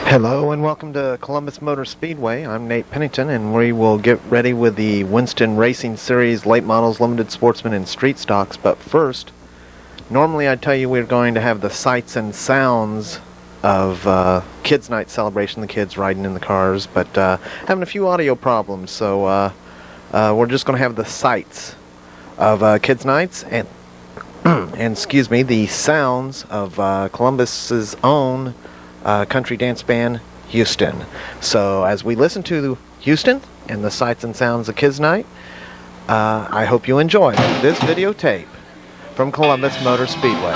Hello and welcome to Columbus Motor Speedway. I'm Nate Pennington, and we will get ready with the Winston Racing Series Late Models, Limited Sportsman, and Street Stocks. But first, normally I'd tell you we're going to have the sights and sounds of Kids Night celebration, the kids riding in the cars, but having a few audio problems, so we're just going to have the sights of Kids Nights and, and excuse me, the sounds of Columbus's own country dance band, Houston. So as we listen to Houston and the sights and sounds of Kids Night, I hope you enjoy this videotape from Columbus Motor Speedway.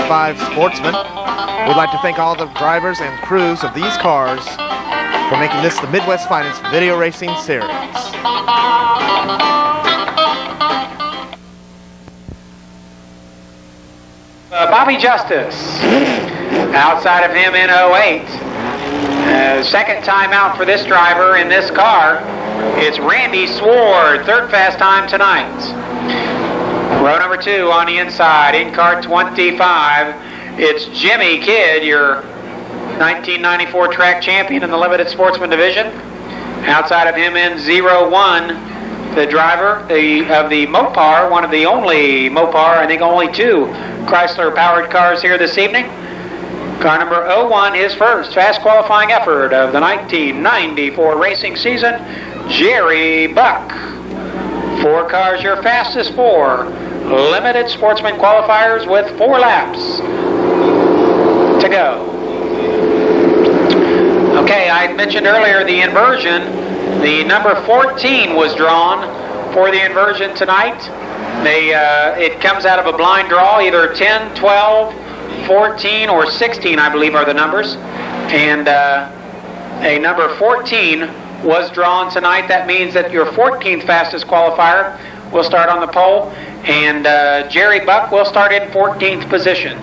5 Sportsman. We'd like to thank all the drivers and crews of these cars for making this the Midwest Finest Video Racing Series. Bobby Justice, outside of him in 08. Second time out for this driver in this car. It's Randy Sword, third fast time tonight. Row number 2 on the inside, in car 25. It's Jimmy Kidd, your 1994 track champion in the Limited Sportsman Division. Outside of him in 01, the driver of the Mopar, one of the only Mopar, I think only 2 Chrysler-powered cars here this evening. Car number 01, his first fast qualifying effort of the 1994 racing season, Jerry Buck. 4 cars, your fastest 4 Limited Sportsman qualifiers with 4 laps to go. Okay, I mentioned earlier the inversion. The number 14 was drawn for the inversion tonight. It comes out of a blind draw, either 10, 12, 14, or 16, I believe, are the numbers. And a number 14 was drawn tonight. That means that your 14th fastest qualifier will start on the pole, and Jerry Buck will start in 14th position.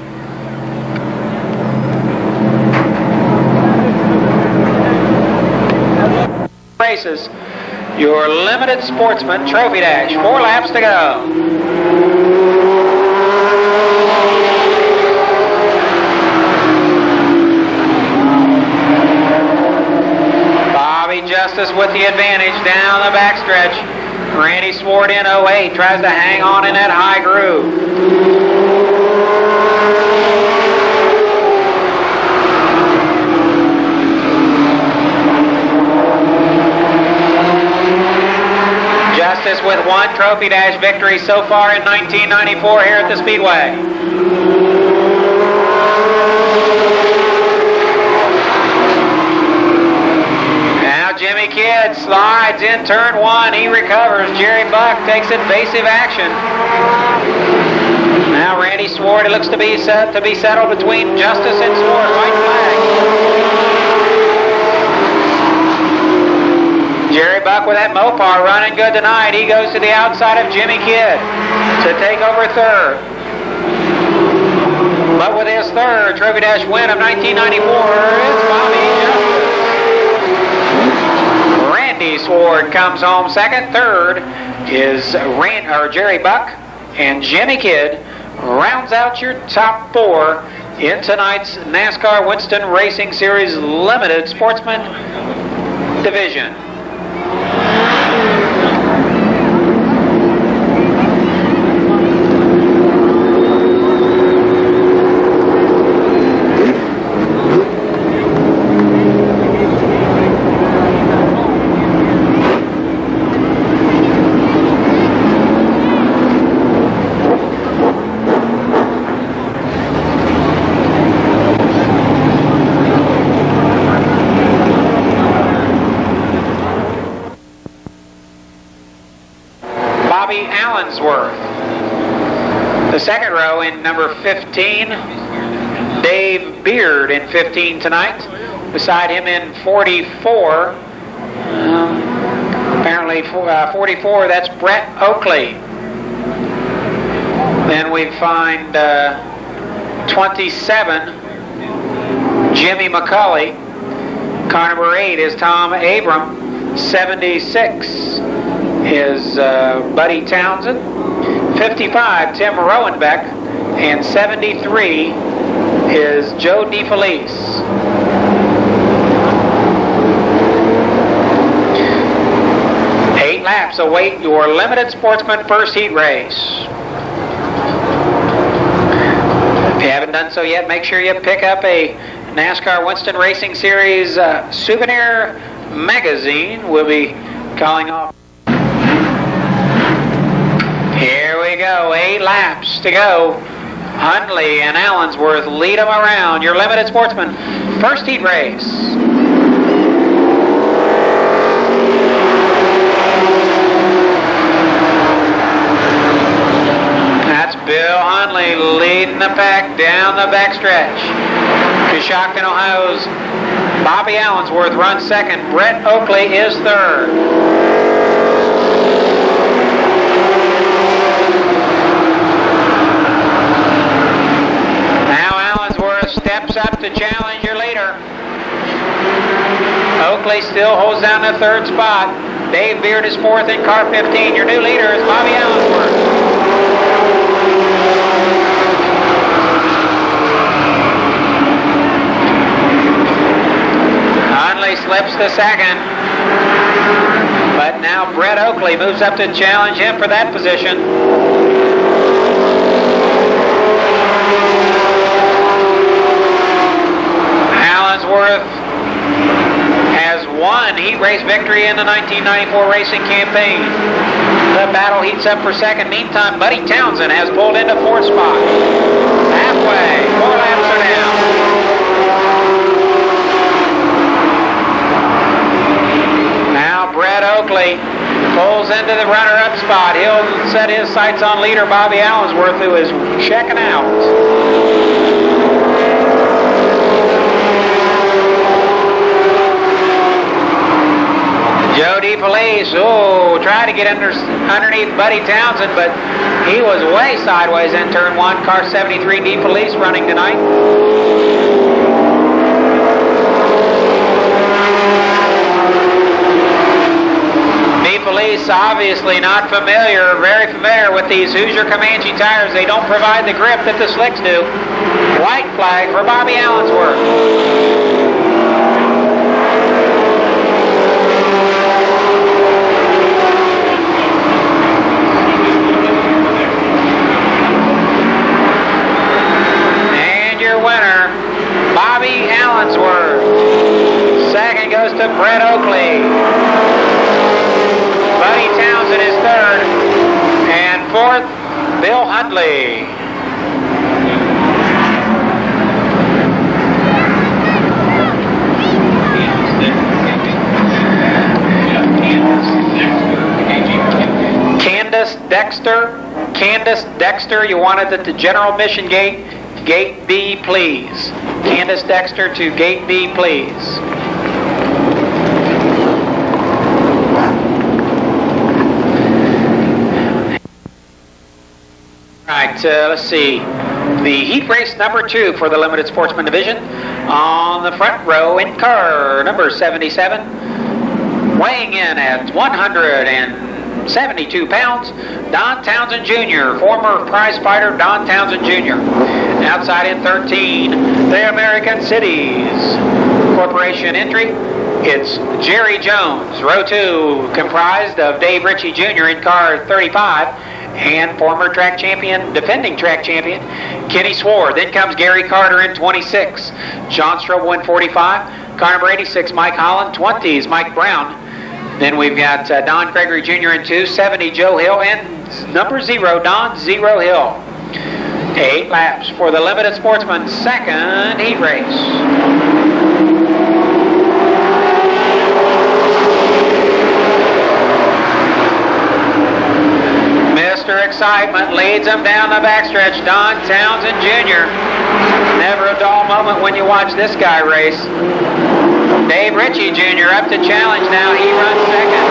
Races, your Limited Sportsman Trophy Dash, 4 laps to go. Bobby Justice with the advantage down the backstretch. Randy Sword in 08 tries to hang on in that high groove. Justice with 1 Trophy Dash victory so far in 1994 here at the Speedway. Jimmy Kidd slides in turn 1. He recovers. Jerry Buck takes invasive action. Now Randy Sword, it looks to be settled between Justice and Sword. White flag. Jerry Buck with that Mopar running good tonight. He goes to the outside of Jimmy Kidd to take over third. But with his third Trophy Dash win of 1994, it's Bobby Justice. Randy Sword comes home second. Third is Jerry Buck, and Jimmy Kidd rounds out your top 4 in tonight's NASCAR Winston Racing Series Limited Sportsman Division. The second row in number 15, Dave Beard in 15 tonight. Beside him in 44, apparently 44, that's Brett Oakley. Then we find 27, Jimmy McCulley. Car number 8 is Tom Abram. 76 is Buddy Townsend. 55, Tim Rowenbeck, and 73 is Joe DeFelice. Eight laps await your Limited Sportsman first heat race. If you haven't done so yet, make sure you pick up a NASCAR Winston Racing Series souvenir magazine. We'll be calling off. Here we go, 8 laps to go. Hundley and Allensworth lead them around. Your Limited Sportsman first heat race. That's Bill Hundley leading the pack down the backstretch. Coshocton, Ohio's Bobby Allensworth runs second. Brett Oakley is third. Now Allensworth steps up to challenge your leader. Oakley still holds down the third spot. Dave Beard is fourth in car 15. Your new leader is Bobby Allensworth. Hundley slips to second. But now Brett Oakley moves up to challenge him for that position. Allensworth has won heat race victory in the 1994 racing campaign. The battle heats up for second. Meantime, Buddy Townsend has pulled into fourth spot. Halfway, 4 laps are down. Now Brett Oakley pulls into the runner-up spot. He'll set his sights on leader Bobby Allensworth, who is checking out. Joe DeFelice, tried to get underneath Buddy Townsend, but he was way sideways in turn one. Car 73 DeFelice running tonight. DeFelice obviously not very familiar with these Hoosier Comanche tires. They don't provide the grip that the slicks do. White flag for Bobby Allensworth. Bobby Allensworth. Second goes to Brett Oakley. Buddy Townsend is third. And fourth, Bill Hundley. Candace Dexter, you wanted at the general admission gate. Gate B, please. Candace Dexter to Gate B, please. All right, let's see. The heat race number 2 for the Limited Sportsman Division. On the front row in car number 77, weighing in at 172 pounds, Don Townsend Jr., former prize fighter Don Townsend Jr. Outside in 13, the American Cities Corporation entry. It's Jerry Jones. Row 2 comprised of Dave Ritchie Jr. in car 35 and former track champion, defending track champion, Kenny Sward. Then comes Gary Carter in 26, John Strobel in 45, car number 86, Mike Holland, 20s, Mike Brown. Then we've got Don Gregory Jr. in 2, 70, Joe Hill, and number 0, Don Zero Hill. 8 laps for the Limited Sportsman second heat race. Mr. Excitement leads him down the backstretch, Don Townsend Jr. Never a dull moment when you watch this guy race. Dave Ritchie Jr. up to challenge now. He runs second.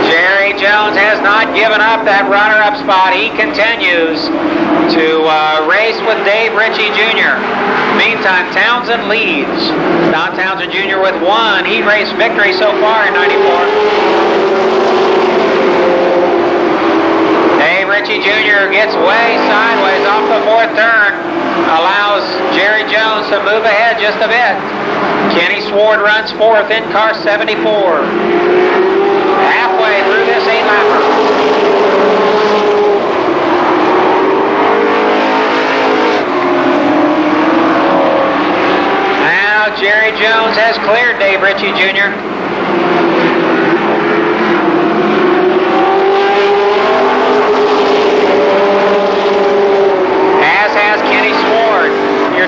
Jerry Jones has not given up that runner-up spot. He continues to race with Dave Ritchie Jr. Meantime, Townsend leads. Don Townsend Jr. with 1 heat race victory so far in 94. Dave Ritchie Jr. gets way sideways off the 4th turn. Allows Jerry Jones to move ahead just a bit. Kenny Sward runs 4th in car 74. Halfway through this 8-lapper. Jerry Jones has cleared Dave Ritchie Jr.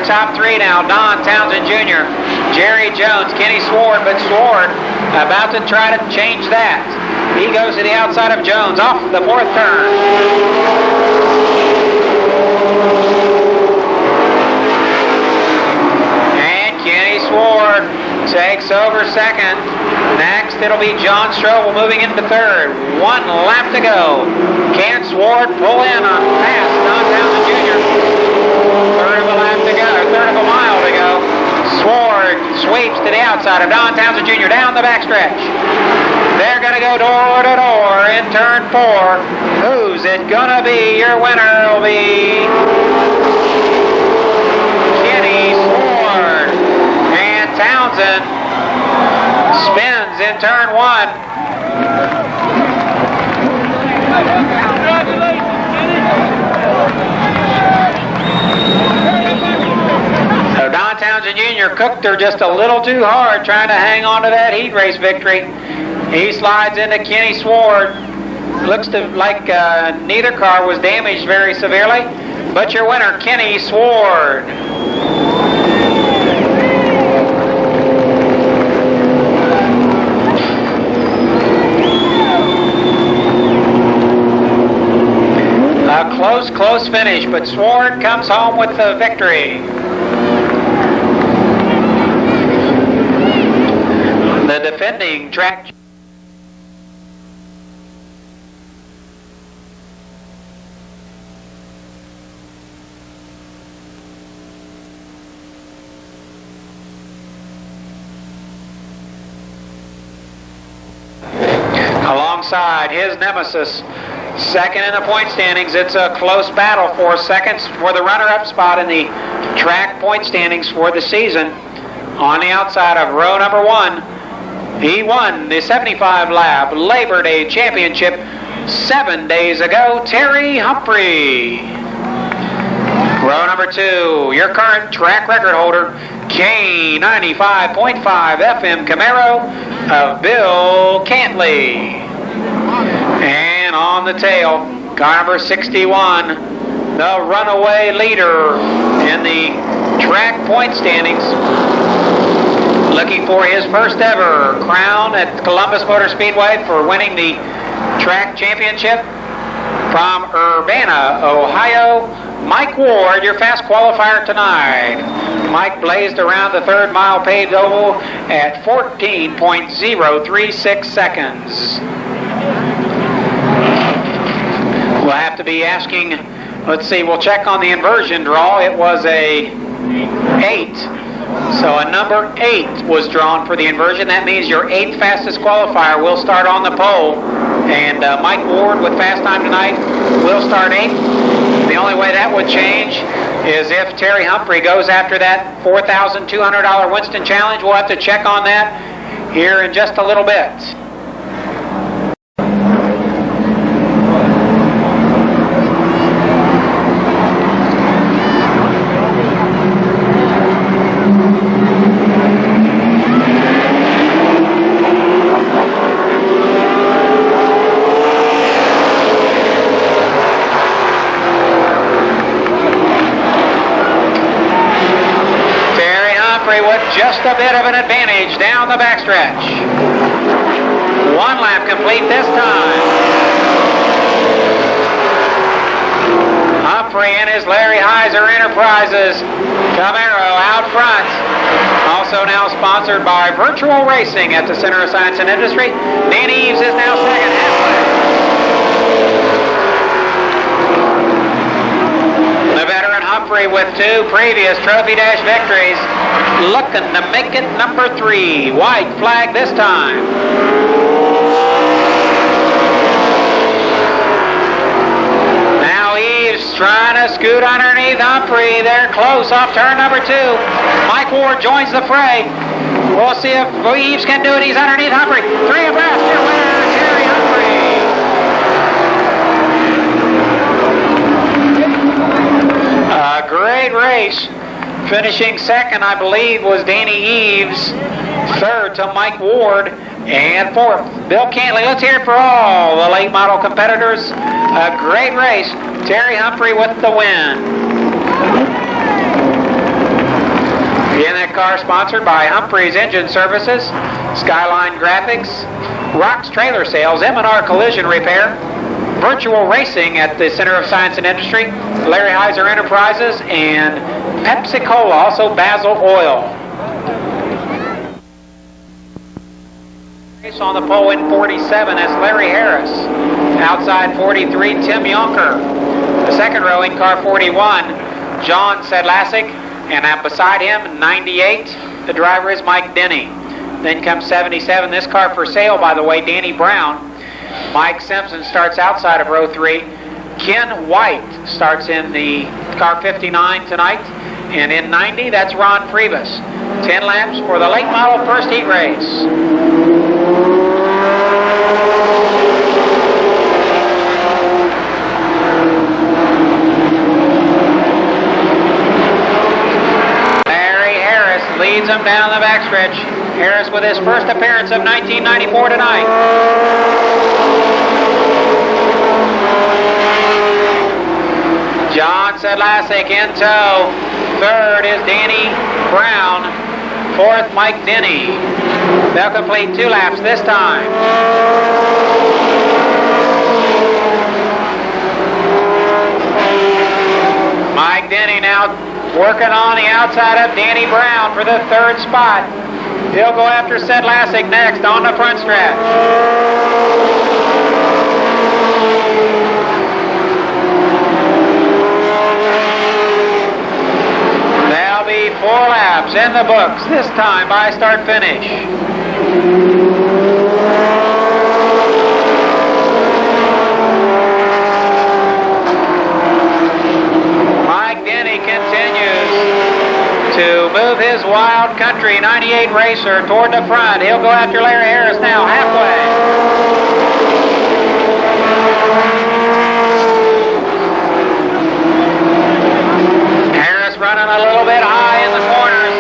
top three now. Don Townsend Jr., Jerry Jones, Kenny Sword, but Sword about to try to change that. He goes to the outside of Jones off the fourth turn. And Kenny Sword takes over second. Next, it'll be John Strobel moving into third. 1 lap to go. Can Sword pull in on past Don Townsend Jr.? Third of a lap to go, or third of a mile to go. Sword sweeps to the outside of Don Townsend Jr. down the backstretch. They're going to go door to door in turn 4. Who's it going to be? Your winner will be Kenny Sword. And Townsend spins in turn 1. So Don Townsend Jr. cooked her just a little too hard trying to hang on to that heat race victory. He slides into Kenny Sword. Looks like neither car was damaged very severely, but your winner, Kenny Sword. A close finish, but Sword comes home with the victory. The defending track alongside his nemesis. Second in the point standings. It's a close battle for seconds for the runner-up spot in the track point standings for the season. On the outside of row number 1, he won the 75 lap Labor Day Championship 7 days ago, Terry Humphrey. Row number 2, your current track record holder, K95.5 FM Camaro of Bill Cantley. And on the tail, car number 61, the runaway leader in the track point standings, looking for his first ever crown at Columbus Motor Speedway for winning the track championship. From Urbana, Ohio, Mike Ward, your fast qualifier tonight. Mike blazed around the third mile paved oval at 14.036 seconds. We'll have to be asking, let's see, we'll check on the inversion draw. It was a 8. So a number 8 was drawn for the inversion. That means your 8th fastest qualifier will start on the pole. And Mike Ward with fast time tonight will start 8th. The only way that would change is if Terry Humphrey goes after that $4,200 Winston Challenge. We'll have to check on that here in just a little bit. Just a bit of an advantage down the backstretch. 1 lap complete this time. Humphrey and his Larry Heiser Enterprises Camaro out front. Also now sponsored by Virtual Racing at the Center of Science and Industry. Danny Eves is now second halfway. The veteran Humphrey with 2 previous Trophy Dash victories, looking to make it number 3. White flag this time. Now Eves trying to scoot underneath Humphrey. They're close off turn number 2. Mike Ward joins the fray. We'll see if Eves can do it. He's underneath Humphrey. 3 abreast. Your winner, Terry Humphrey. A great race. Finishing second, I believe, was Danny Eves. Third to Mike Ward. And fourth, Bill Cantley. Let's hear it for all the late model competitors. A great race. Terry Humphrey with the win. In that car, sponsored by Humphrey's Engine Services, Skyline Graphics, Rocks Trailer Sales, M&R Collision Repair, Virtual Racing at the Center of Science and Industry, Larry Heiser Enterprises, and Pepsi-Cola, also Basil Oil. Race on the pole in 47 is Larry Harris. Outside 43, Tim Yonker. The second row in car 41, John Sedlacek. And beside him, 98, the driver is Mike Denny. Then comes 77, this car for sale, by the way, Danny Brown. Mike Simpson starts outside of row 3. Ken White starts in the car 59 tonight. And in 90, that's Ron Priebus. 10 laps for the late model first heat race. Leads him down the backstretch. Harris with his first appearance of 1994 tonight. John Sedlacek in tow. Third is Danny Brown. Fourth, Mike Denny. They'll complete 2 laps this time. Mike Denny now working on the outside of Danny Brown for the 3rd spot. He'll go after Sedlacek next on the front stretch. There'll be 4 laps in the books, this time by start finish. To move his Wild Country 98 racer toward the front. He'll go after Larry Harris now, halfway. Harris running a little bit high in the corners.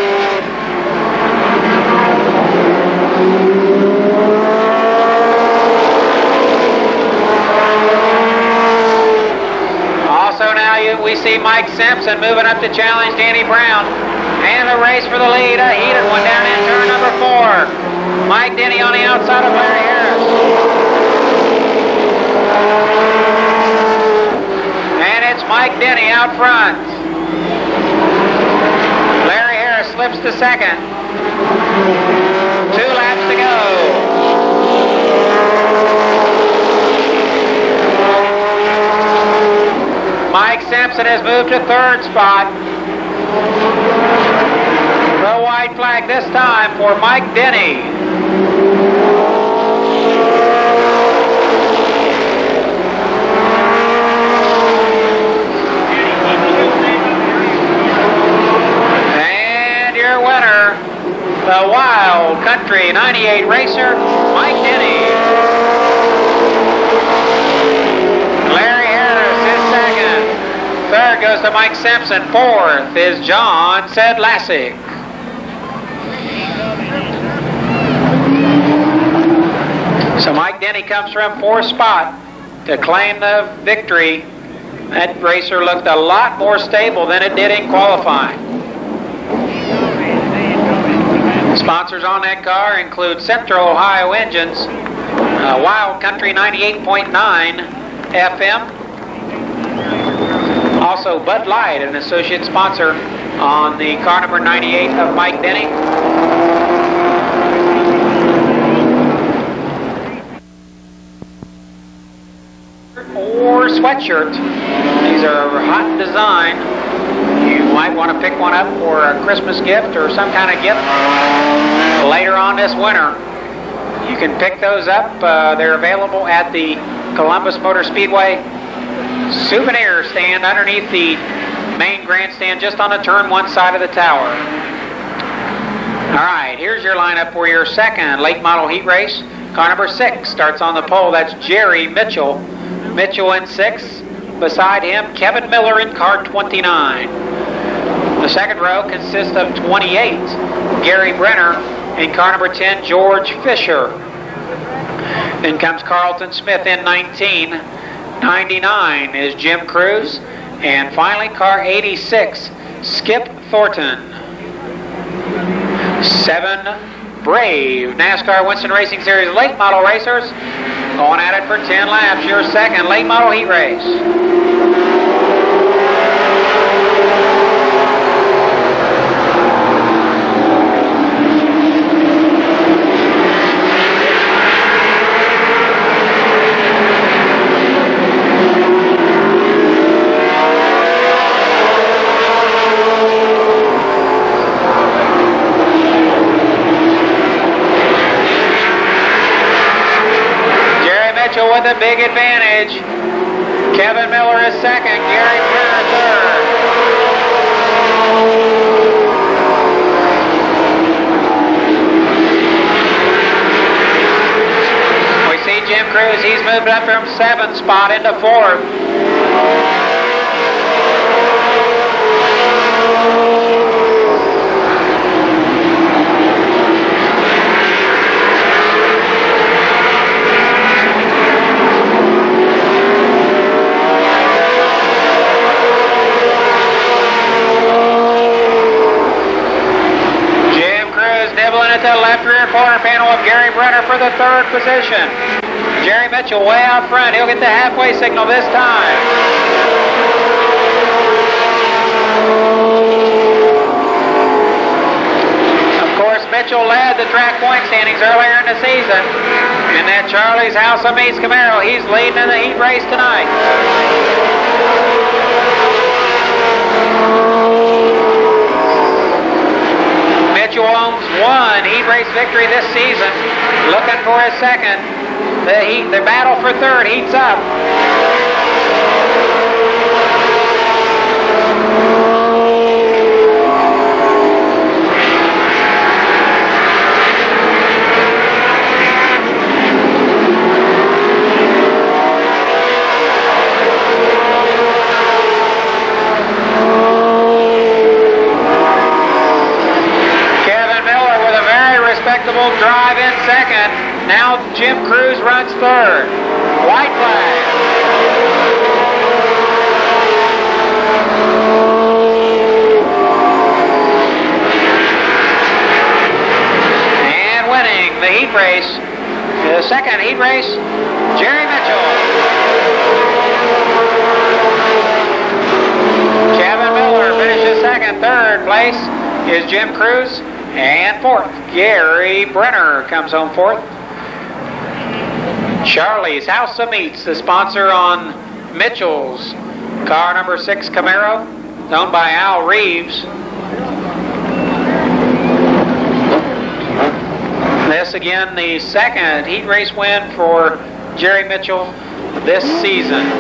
Also now we see Mike Simpson moving up to challenge Danny Brown. And a race for the lead, a heated one down in turn number 4. Mike Denny on the outside of Larry Harris. And it's Mike Denny out front. Larry Harris slips to second. 2 laps to go. Mike Simpson has moved to 3rd spot. The white flag this time for Mike Denny. And your winner, the Wild Country 98 racer, Mike Denny. Larry Harris is second. Third goes to Mike Simpson. Fourth is John Sedlacek. So Mike Denny comes from 4th spot to claim the victory. That racer looked a lot more stable than it did in qualifying. Sponsors on that car include Central Ohio Engines, Wild Country 98.9 FM, also Bud Light, an associate sponsor on the car number 98 of Mike Denny. Or sweatshirt. These are hot design. You might want to pick one up for a Christmas gift or some kind of gift later on this winter. You can pick those up. They're available at the Columbus Motor Speedway souvenir stand underneath the main grandstand just on the turn 1 side of the tower. All right, here's your lineup for your second late model heat race. Car number 6 starts on the pole. That's Jerry Mitchell. Mitchell in 6. Beside him, Kevin Miller in car 29. The second row consists of 28. Gary Brenner in car number 10, George Fisher. Then comes Carlton Smith in 19. 99 is Jim Cruz. And finally, car 86, Skip Thornton. 7 brave NASCAR Winston Racing Series late model racers going at it for 10 laps. Your second late model heat race. With a big advantage. Kevin Miller is second. Gary Brenner third. We see Jim Cruz. He's moved up from 7th spot into 4th. At the left rear quarter panel of Gary Brenner for the 3rd position. Jerry Mitchell way out front. He'll get the halfway signal this time. Of course, Mitchell led the track point standings earlier in the season. And that Charlie's House of Meats Camaro, he's leading in the heat race tonight. Mitchell owns 1 heat race victory this season, looking for his second. The battle for 3rd heats up. Drive in second. Now Jim Cruz runs 3rd. White flag. And winning the heat race, the second heat race, Jerry Mitchell. Kevin Miller finishes second. 3rd place is Jim Cruz. And 4th, Gary Brenner comes home 4th. Charlie's House of Meats, the sponsor on Mitchell's car number 6 Camaro, owned by Al Reeves. This again, the second heat race win for Jerry Mitchell this season.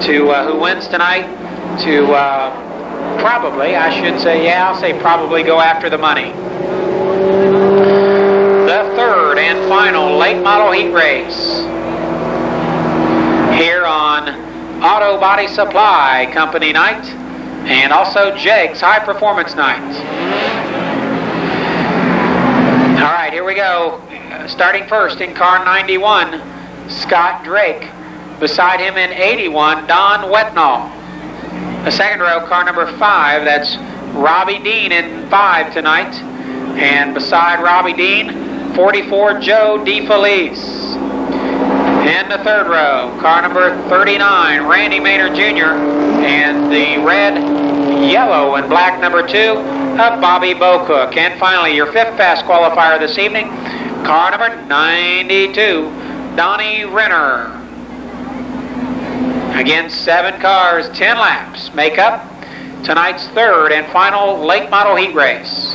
To who wins tonight, to probably, I should say, yeah, I'll say probably go after the money. The 3rd and final late model heat race here on Auto Body Supply Company night and also Jake's High Performance night. All right, here we go. Starting first in car 91, Scott Drake. Beside him in 81, Don Wetnall. The second row, car number 5, that's Robbie Dean in 5 tonight. And beside Robbie Dean, 44, Joe DeFelice. In the third row, car number 39, Randy Maynard Jr. And the red, yellow, and black number 2 of Bobby Bocook. And finally, your 5th fast qualifier this evening, car number 92, Donnie Renner. Again, 7 cars, 10 laps make up tonight's 3rd and final late model heat race.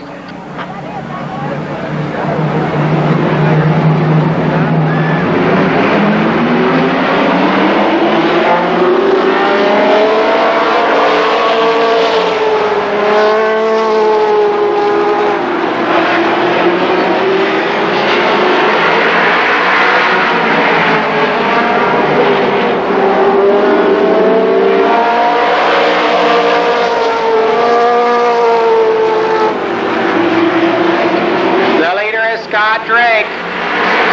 Drake.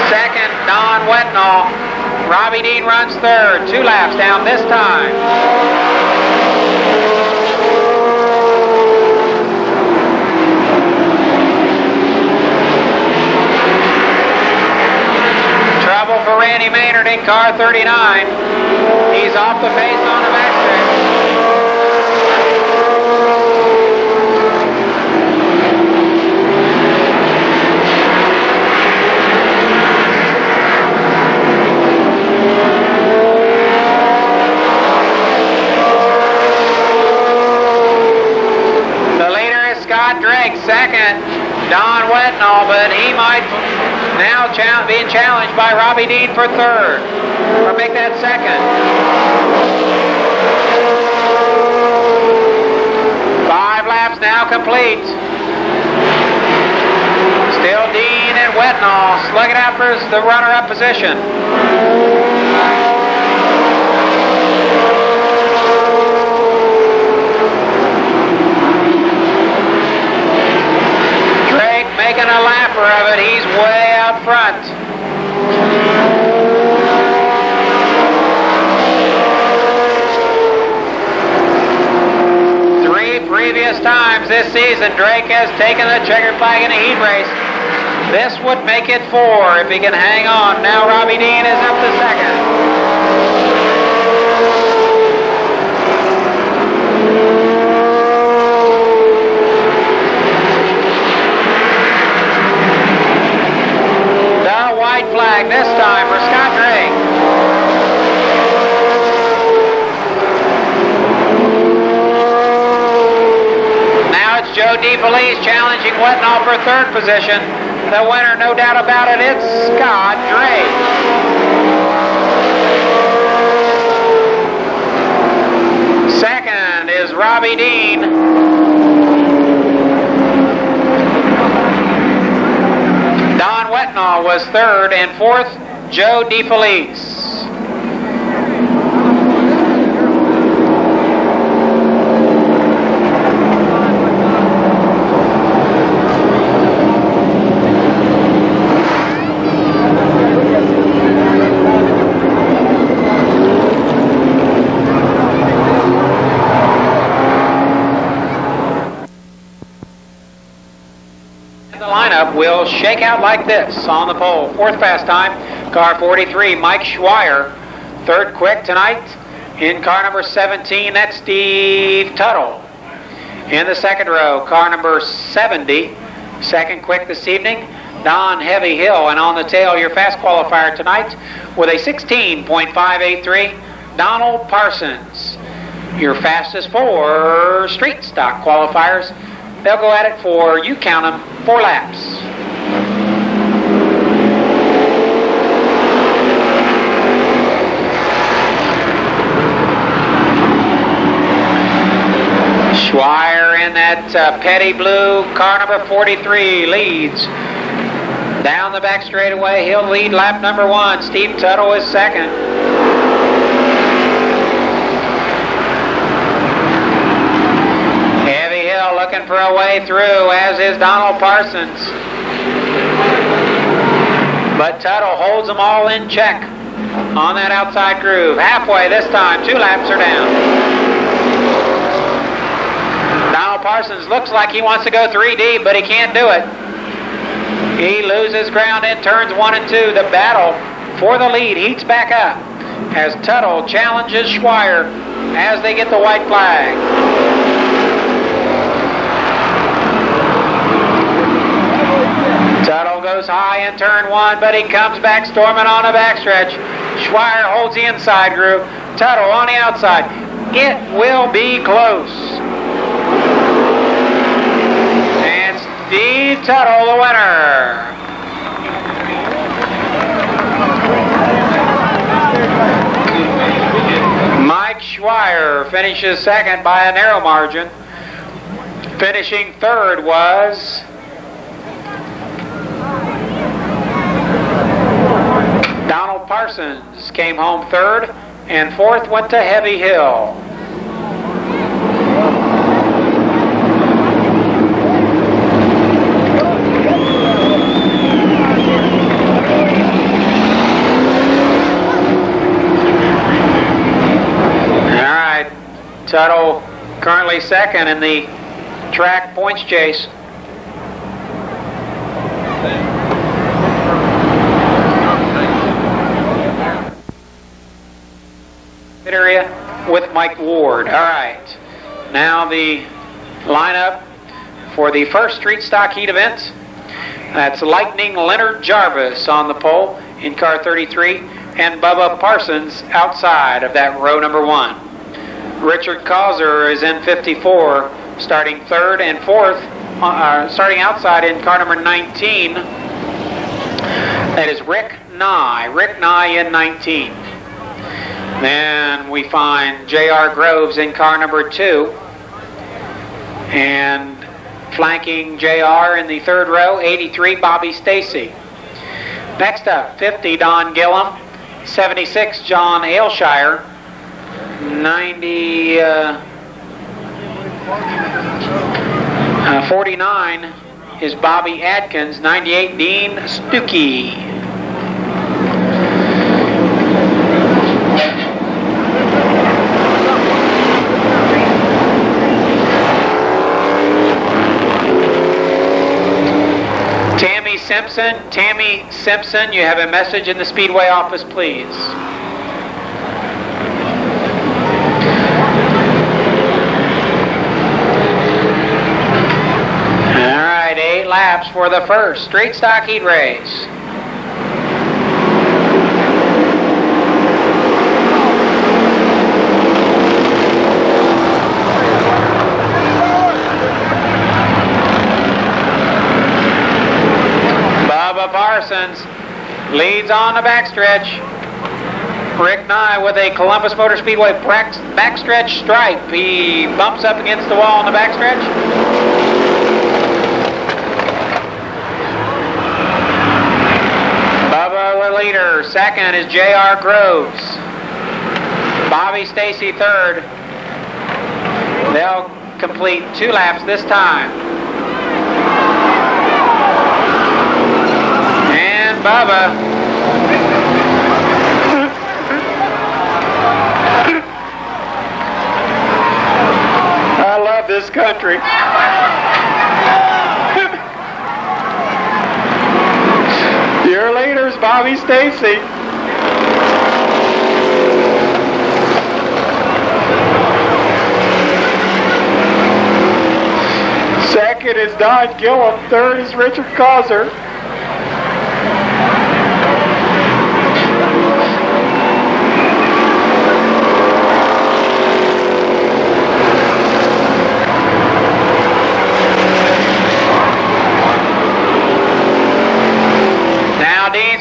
Second, Don Wetnall. Robbie Dean runs third. 2 laps down this time. Trouble for Randy Maynard in car 39. He's off the pace on the backstretch. Drake second, Don Wetnall, but he might now being challenged by Robbie Dean for third, or make that second. 5 laps now complete. Still Dean and Wetnall slugging out for the runner-up position. Making a lapper of it. He's way out front. Three previous times this season, Drake has taken the checkered flag in a heat race. This would make it 4 if he can hang on. Now Robbie Dean is up to second. Flag this time for Scott Drake. Now it's Joe DeFelice challenging Wetnall for third position. The winner, no doubt about it, it's Scott Drake. Second is Robbie Dean. Don Wetnall was third, and fourth, Joe DeFelice. Will shake out like this on the pole. Fourth fast time, car 43, Mike Schweier. Third quick tonight in car number 17, that's Steve Tuttle. In the second row, car number 70, second quick this evening, Don Heavy Hill. And on the tail, your fast qualifier tonight with a 16.583, Donald Parsons. Your fastest 4 street stock qualifiers. They'll go at it for, you count them, 4 laps. Schweier in that petty blue, car number 43, leads. Down the back straightaway, he'll lead lap number 1. Steve Tuttle is second. Heavy Hill looking for a way through, as is Donald Parsons. But Tuttle holds them all in check on that outside groove. Halfway this time, 2 laps are down. Donald Parsons looks like he wants to go 3 deep, but he can't do it. He loses ground in turns 1 and 2. The battle for the lead heats back up as Tuttle challenges Schweier as they get the white flag. Tuttle goes high in turn 1, but he comes back storming on the backstretch. Schweier holds the inside groove. Tuttle on the outside. It will be close. Steve Tuttle, the winner. Mike Schweier finishes second by a narrow margin. Finishing third was Donald Parsons. Came home third, and fourth went to Heavy Hill. Tuttle currently second in the track points chase. Pit area with Mike Ward. All right. Now the lineup for the first street stock heat event. That's Lightning Leonard Jarvis on the pole in car 33, and Bubba Parsons outside of that row number 1. Richard Causer is in 54, starting third and fourth, starting outside in car number 19. That is Rick Nye. Rick Nye in 19. Then we find J.R. Groves in car number 2. And flanking JR in the third row, 83, Bobby Stacy. Next up, 50, Don Gillum. 76, John Ailshire. 49 is Bobby Atkins. 98, Dean Stuckey. Tammy Simpson, you have a message in the Speedway office, please. All right, 8 laps for the first street stock heat race. Parsons leads on the backstretch. Rick Nye with a Columbus Motor Speedway backstretch stripe. He bumps up against the wall on the backstretch. Bubba the leader. Second is J.R. Groves. Bobby Stacy third. They'll complete 2 laps this time. Bubba. I love this country. Your leader's Bobby Stacy. Second is Don Gillum. Third is Richard Causer.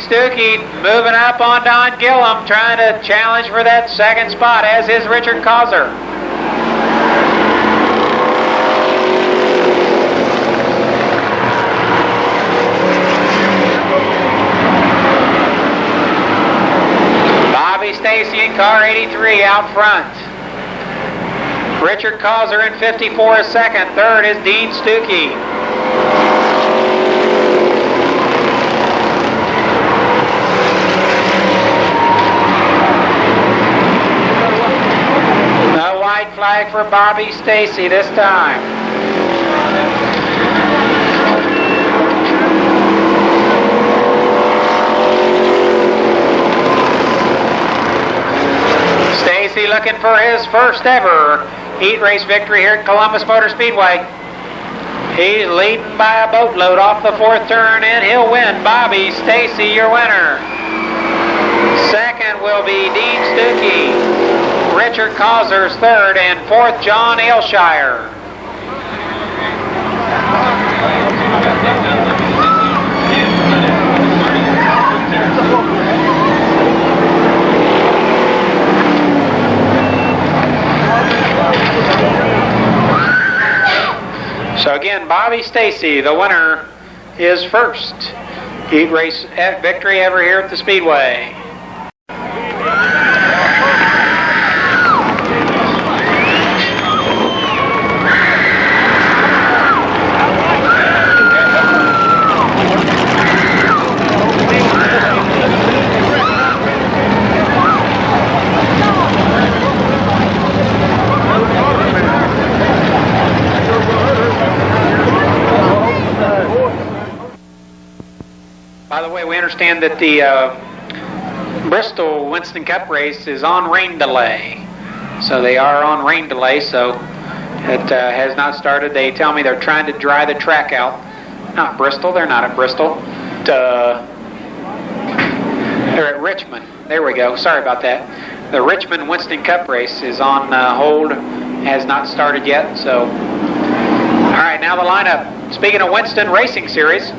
Stuckey moving up on Don Gillum, trying to challenge for that second spot, as is Richard Causer. Bobby Stacy in car 83 out front. Richard Causer in 54 is second. Third is Dean Stuckey. Flag for Bobby Stacy this time. Stacy looking for his first ever heat race victory here at Columbus Motor Speedway. He's leading by a boatload off the 4th turn, and he'll win. Bobby Stacy, your winner. Second will be Dean Stuckey. Richard Causer's third, and fourth, John Ailshire. So again, Bobby Stacy, the winner, his first heat race victory ever here at the Speedway. By the way, we understand that the Bristol Winston Cup race is on rain delay. So they are on rain delay, so it has not started. They tell me they're trying to dry the track out. Not Bristol, they're not at Bristol. They're at Richmond. There we go, sorry about that. The Richmond Winston Cup race is on hold, has not started yet, so. All right, now the lineup. Speaking of Winston Racing Series,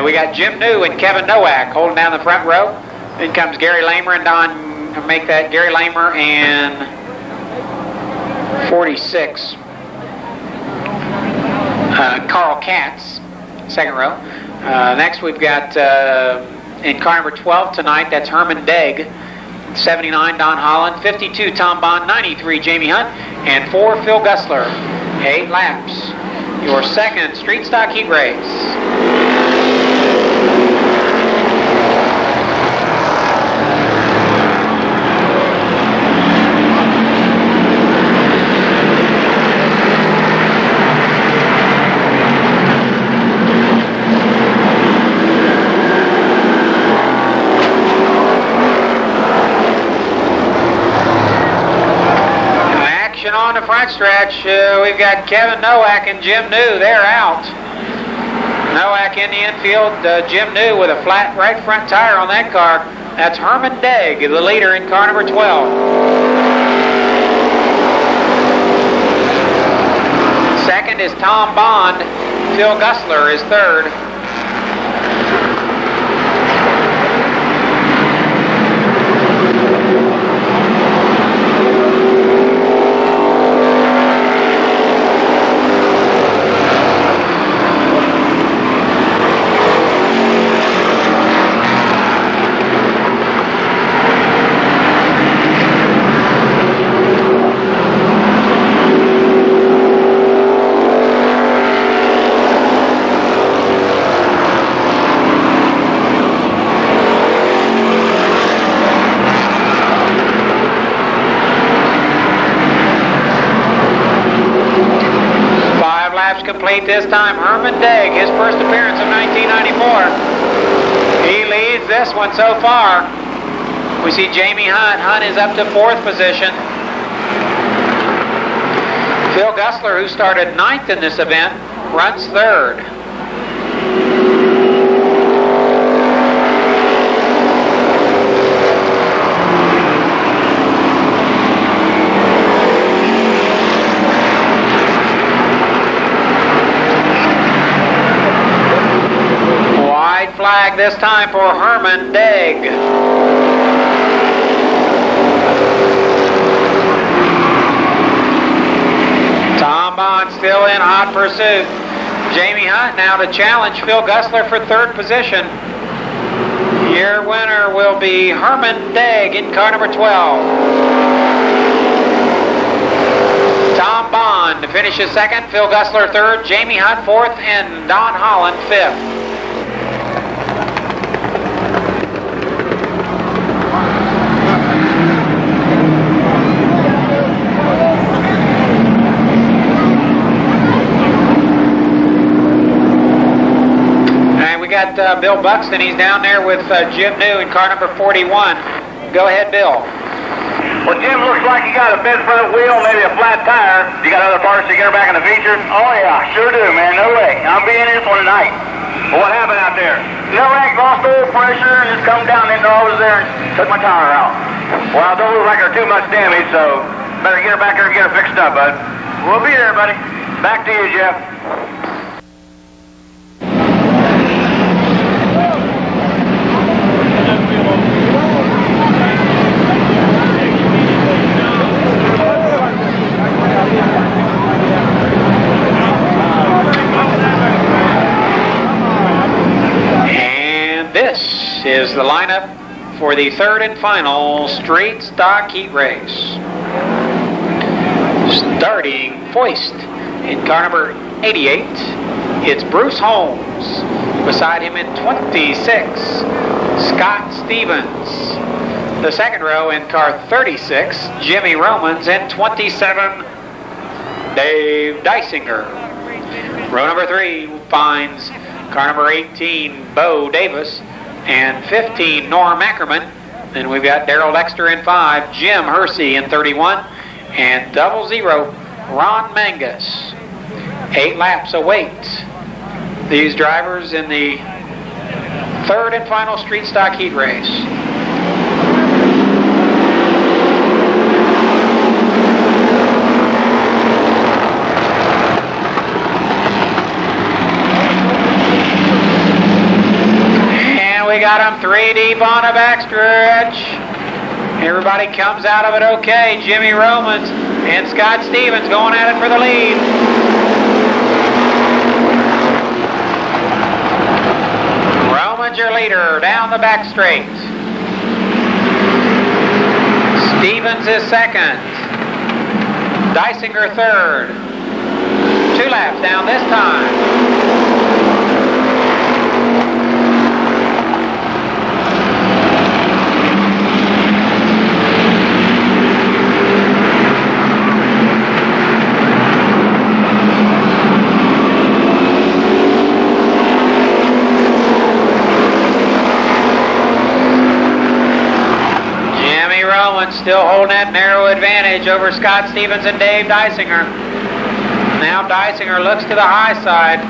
we got Jim New and Kevin Nowak holding down the front row. Then comes Gary Lamer and make that Gary Lamer and 46. Carl Katz, second row. Next we've got in car number 12 tonight, that's Herman Degg. 79 Don Holland, 52 Tom Bond, 93 Jamie Hunt, and 4 Phil Gussler. 8 laps. Your second street stock heat race. On the front stretch, we've got Kevin Nowak and Jim New. They're out. Nowak in the infield, Jim New with a flat right front tire on that car. That's Herman Degg, the leader in car number 12. Second is Tom Bond. Phil Gussler is third. Complete this time. Herman Degg, his first appearance of 1994. He leads this one so far. We see Jamie Hunt. Hunt is up to 4th position. Phil Gussler, who started 9th in this event, runs 3rd. Flag this time for Herman Degg. Tom Bond still in hot pursuit. Jamie Hunt now to challenge Phil Gussler for 3rd position. Your winner will be Herman Degg in car number 12. Tom Bond finishes 2nd, Phil Gussler 3rd, Jamie Hunt 4th, and Don Holland 5th. Bill Buxton, he's down there with Jim New in car number 41. Go ahead, Bill. Well, Jim, looks like you got a bent front wheel, maybe a flat tire. You got other parts to get her back in the feature? Oh, yeah, sure do, man. No way. I'll be in this one tonight. Well, what happened out there? The rack lost oil pressure and just come down into I was there and took my tire out. Well, it don't look like there's too much damage, so better get her back there and get her fixed up, bud. We'll be there, buddy. Back to you, Jeff. Is the lineup for the 3rd and final street stock heat race. Starting Foist in car number 88, it's Bruce Holmes. Beside him in 26, Scott Stevens. The 2nd row in car 36, Jimmy Romans, and 27, Dave Dysinger. Row number 3 finds car number 18, Bo Davis. and 15, Norm Ackerman. Then we've got Daryl Dexter in 5, Jim Hersey in 31, and 00, Ron Mangus. 8 laps await these drivers in the third and final street stock heat race. We got them 3 deep on a backstretch. Everybody comes out of it okay. Jimmy Romans and Scott Stevens going at it for the lead. Romans your leader down the back straight. Stevens is second. Dysinger third. 2 laps down this time. Still holding that narrow advantage over Scott Stevens and Dave Dysinger. Now Dysinger looks to the high side.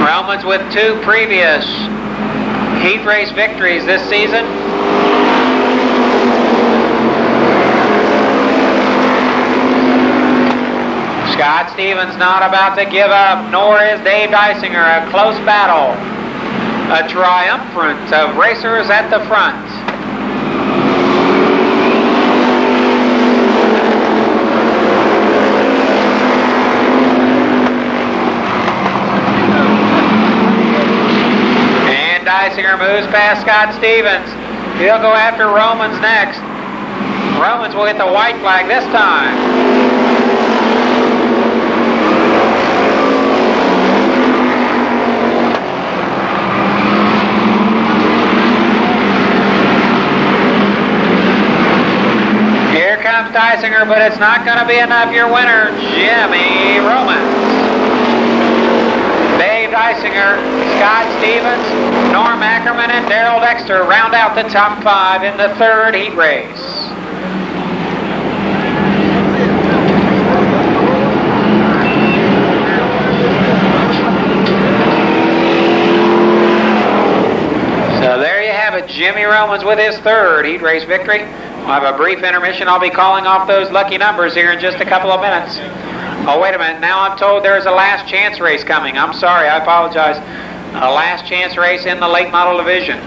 Romans with 2 previous heat race victories this season. Scott Stevens not about to give up, nor is Dave Dysinger. A close battle. A triumvirate of racers at the front. And Dysinger moves past Scott Stevens. He'll go after Romans next. Romans will get the white flag this time. Comes Dysinger, but it's not going to be enough. Your winner, Jimmy Romans. Dave Dysinger, Scott Stevens, Norm Ackerman, and Daryl Dexter round out the top 5 in the third heat race. So there you have it, Jimmy Romans with his third heat race victory. We'll have a brief intermission. I'll be calling off those lucky numbers here in just a couple of minutes. Oh, wait a minute. Now I'm told there's a last chance race coming. I'm sorry. I apologize. A last chance race in the late model division.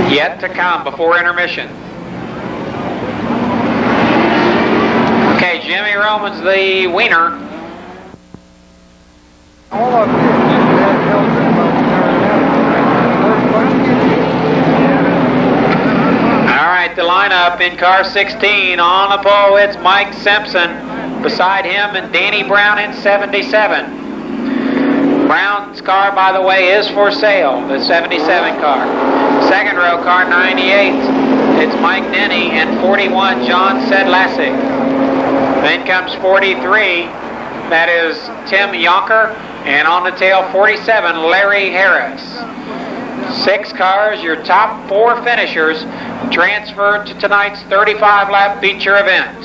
Yet to come before intermission. Okay, Jimmy Romans, the winner. The lineup in car 16 on the pole, it's Mike Simpson. Beside him and Danny Brown in 77. Brown's car, by the way, is for sale, the 77 car. Second row car 98, it's Mike Denny, and 41 John Sedlacek. Then comes 43, that is Tim Yonker, and on the tail 47 Larry Harris. 6 cars, your top 4 finishers, transferred to tonight's 35-lap feature event.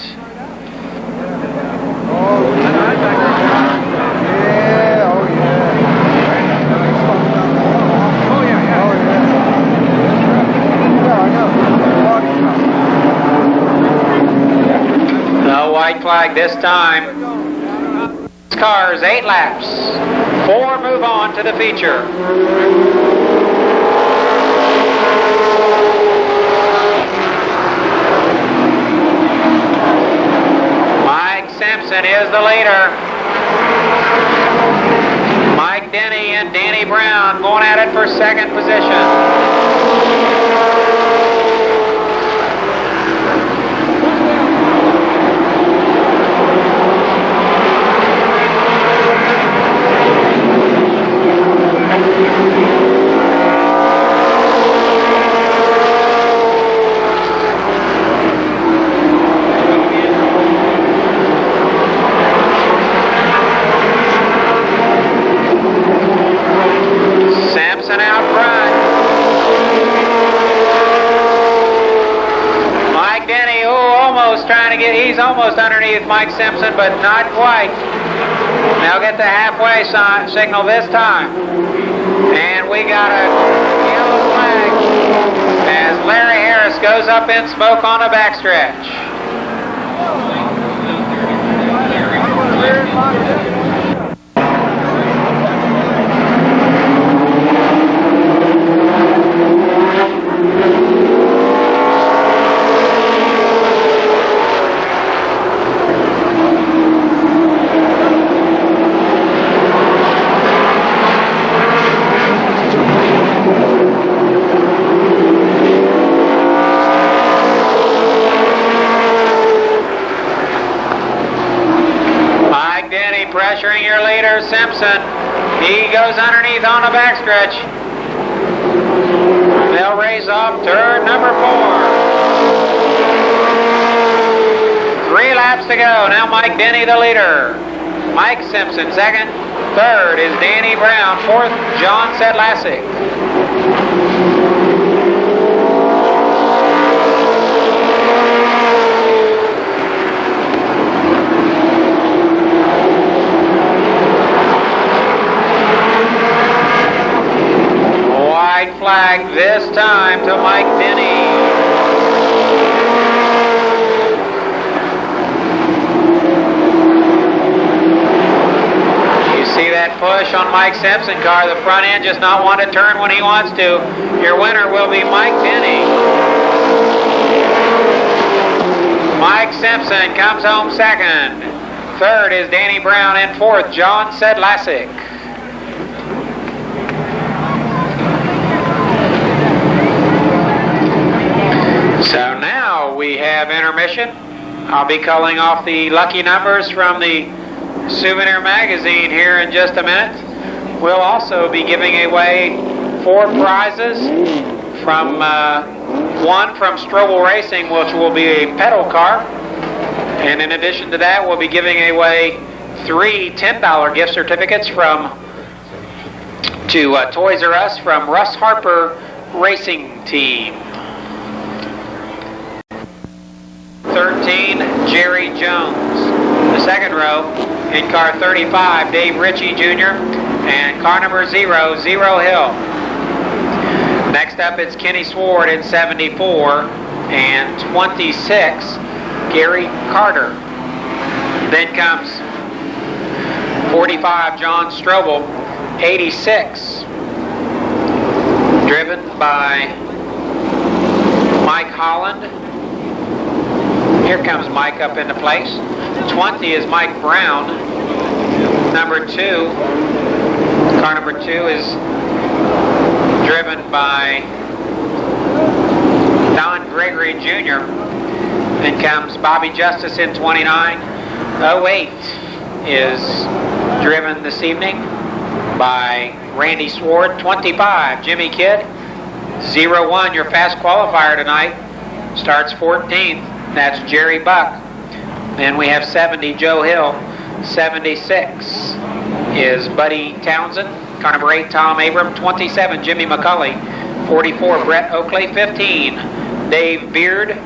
No white flag this time. Cars, 8 laps. 4 move on to the feature. Simpson is the leader. Mike Denny and Danny Brown going at it for second position. he's almost underneath Mike Simpson, but not quite. They'll get the halfway signal this time. And we got a yellow flag as Larry Harris goes up in smoke on a backstretch. Pressuring your leader, Simpson. He goes underneath on the backstretch. They'll race off turn number 4. 3 laps to go. Now Mike Denny, the leader. Mike Simpson, second. Third is Danny Brown. Fourth, John Sedlacek. Flag this time to Mike Denny. You see that push on Mike Simpson car, the front end just not want to turn when he wants to. Your winner will be Mike Denny. Mike Simpson comes home second. Third is Danny Brown, and fourth, John Sedlacek. So now we have intermission. I'll be calling off the lucky numbers from the souvenir magazine here in just a minute. We'll also be giving away 4 prizes from one from Strobel Racing, which will be a pedal car. And in addition to that, we'll be giving away 3 $10 gift certificates to Toys R Us from Russ Harper Racing Team. 13, Jerry Jones. The second row, in car 35, Dave Ritchie Jr. and car number 0, Zero Hill. Next up, it's Kenny Sward in 74 and 26, Gary Carter. Then comes 45, John Strobel, 86, driven by Mike Holland. Here comes Mike up into place. 20 is Mike Brown. Number 2, car number 2 is driven by Don Gregory Jr. Then comes Bobby Justice in 29. 08 is driven this evening by Randy Sward. 25, Jimmy Kidd. 01, your fast qualifier tonight, starts 14th. That's Jerry Buck. Then we have 70, Joe Hill. 76 is Buddy Townsend. Car number 8, Tom Abram. 27, Jimmy McCulley. 44, Brett Oakley. 15, Dave Beard.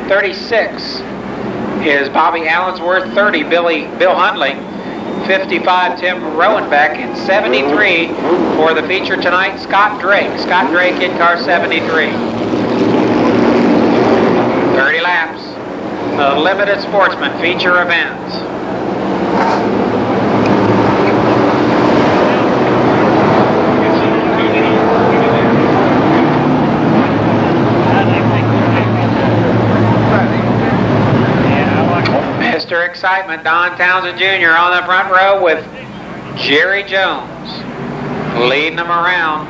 36 is Bobby Allensworth. 30, Bill Hundley. 55, Tim Rowenbeck. And 73 for the feature tonight, Scott Drake. Scott Drake in car 73. 30 laps. The Limited Sportsman feature event. Mr. Excitement, Don Townsend Jr. on the front row with Jerry Jones leading them around.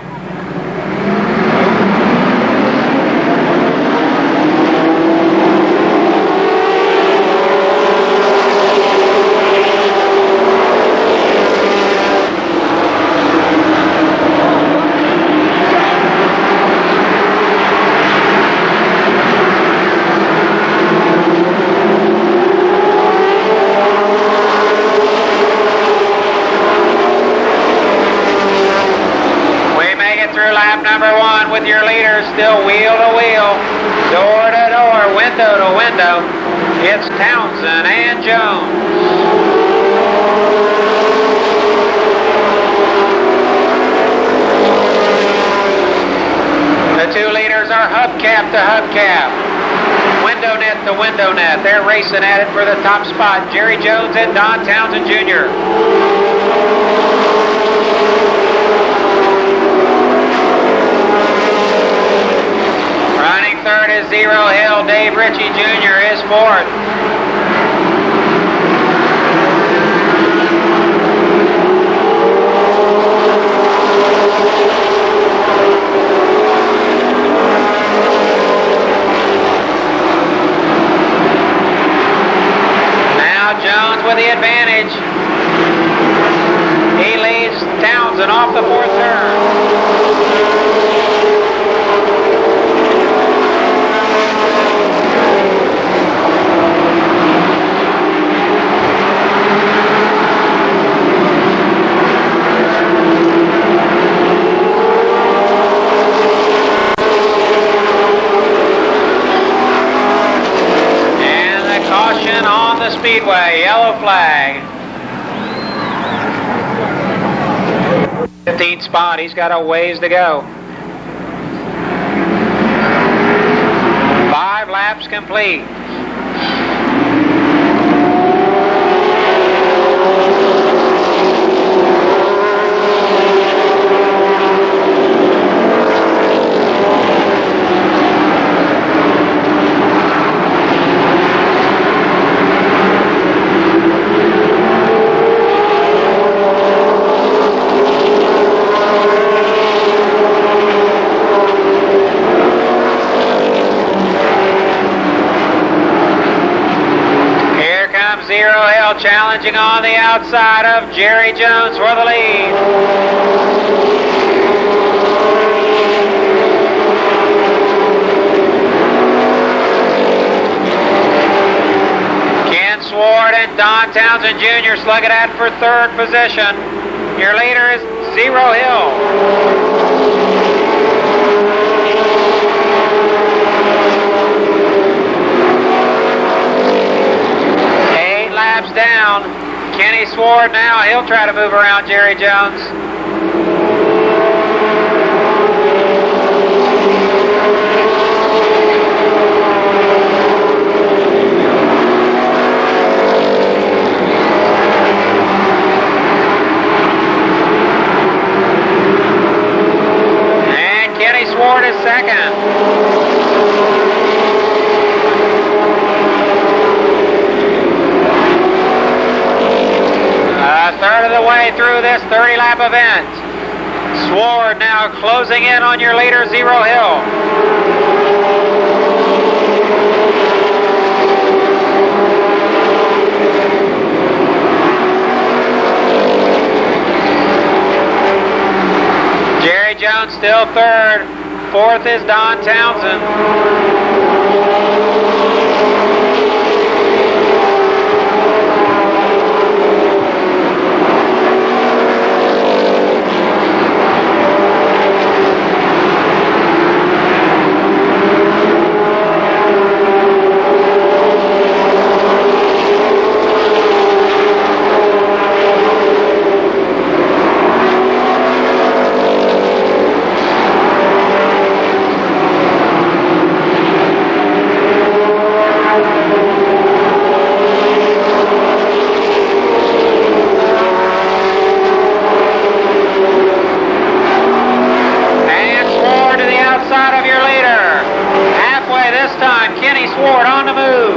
Number 1 with your leader, still wheel to wheel, door to door, window to window. It's Townsend and Jones. The two leaders are hubcap to hubcap, window net to window net. They're racing at it for the top spot. Jerry Jones and Don Townsend Jr. Running third is Zero Hill. Dave Ritchie Jr. is fourth. Jones with the advantage. He leads Townsend off the fourth turn. And the caution on the Speedway, yellow flag. 15th spot, he's got a ways to go. 5 laps complete. Zero Hill challenging on the outside of Jerry Jones for the lead. Ken Swart and Don Townsend Jr. slug it at for third position. Your leader is Zero Hill. Down. Kenny Swart now, he'll try to move around Jerry Jones. And Kenny Swart is second. A third of the way through this 30-lap event. Swart now closing in on your leader, Zero Hill. Jerry Jones still third. Fourth is Don Townsend. Swart on the move.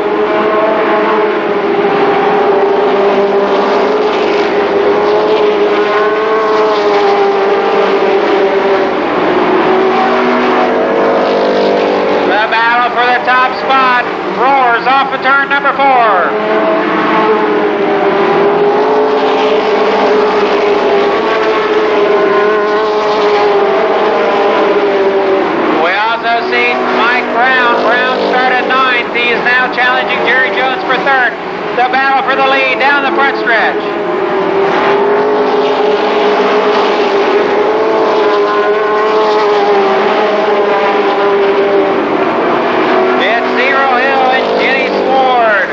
The battle for the top spot roars off of turn number 4. Brown started 9th. He is now challenging Jerry Jones for 3rd. The battle for the lead down the front stretch. It's Zero Hill and Kenny Swart.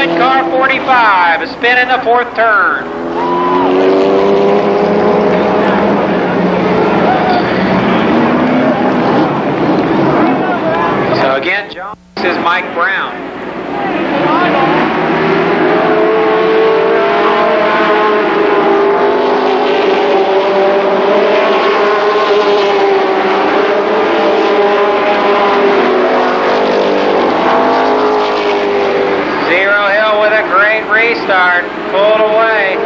in car 45, a spin in the fourth turn. So again, John, this is Mike Brown. Restart, pulled away.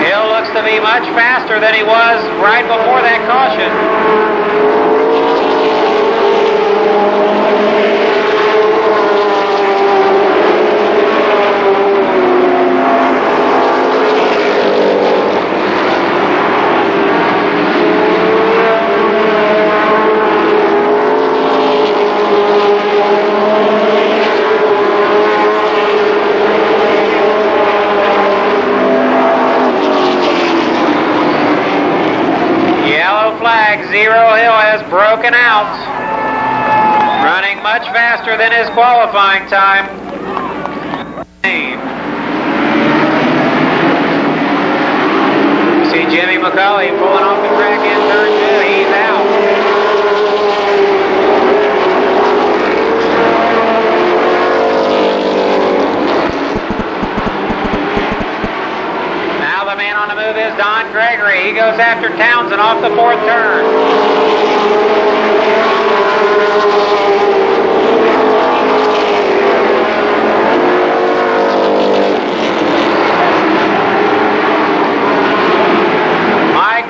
Hill looks to be much faster than he was right before that caution. Zero Hill has broken out, running much faster than his qualifying time. See Jimmy McCulley pulling off the track in turn 2. He's out. Now the man on the move is Don Gregory. He goes after Townsend off the fourth turn.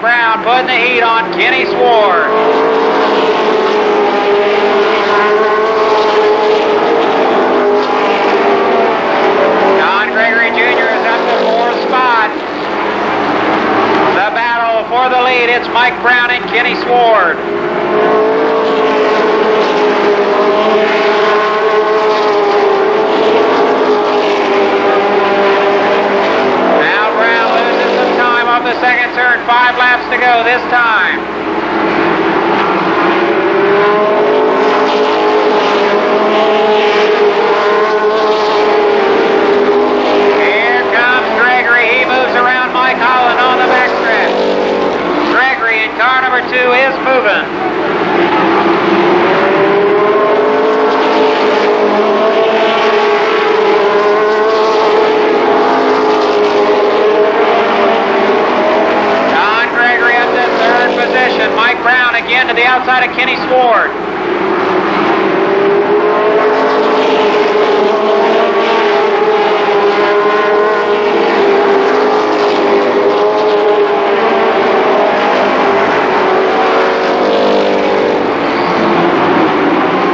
Brown putting the heat on Kenny Sward. Don Gregory Jr. is up to fourth spot. The battle for the lead, it's Mike Brown and Kenny Sward. The second turn, 5 laps to go this time. Here comes Gregory. He moves around Mike Holland on the backstretch. Gregory in car number 2 is moving. Position. Mike Brown again to the outside of Kenny Sward.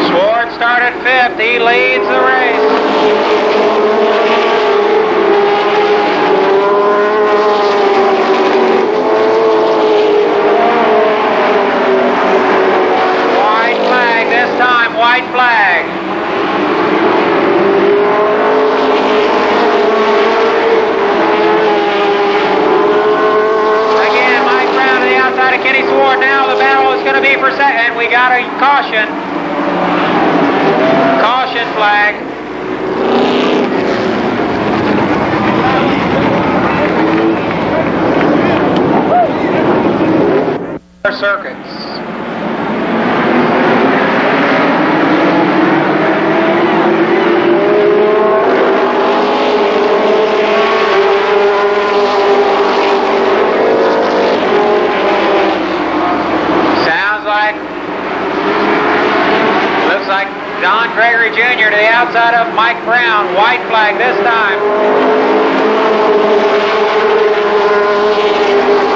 Sward started 5th. He leads the race. White flag. Again, Mike Brown to the outside of Kenny Sward. Now the battle is going to be for second. We got a caution. Caution flag. Circuits. Don Gregory Jr. to the outside of Mike Brown. White flag this time.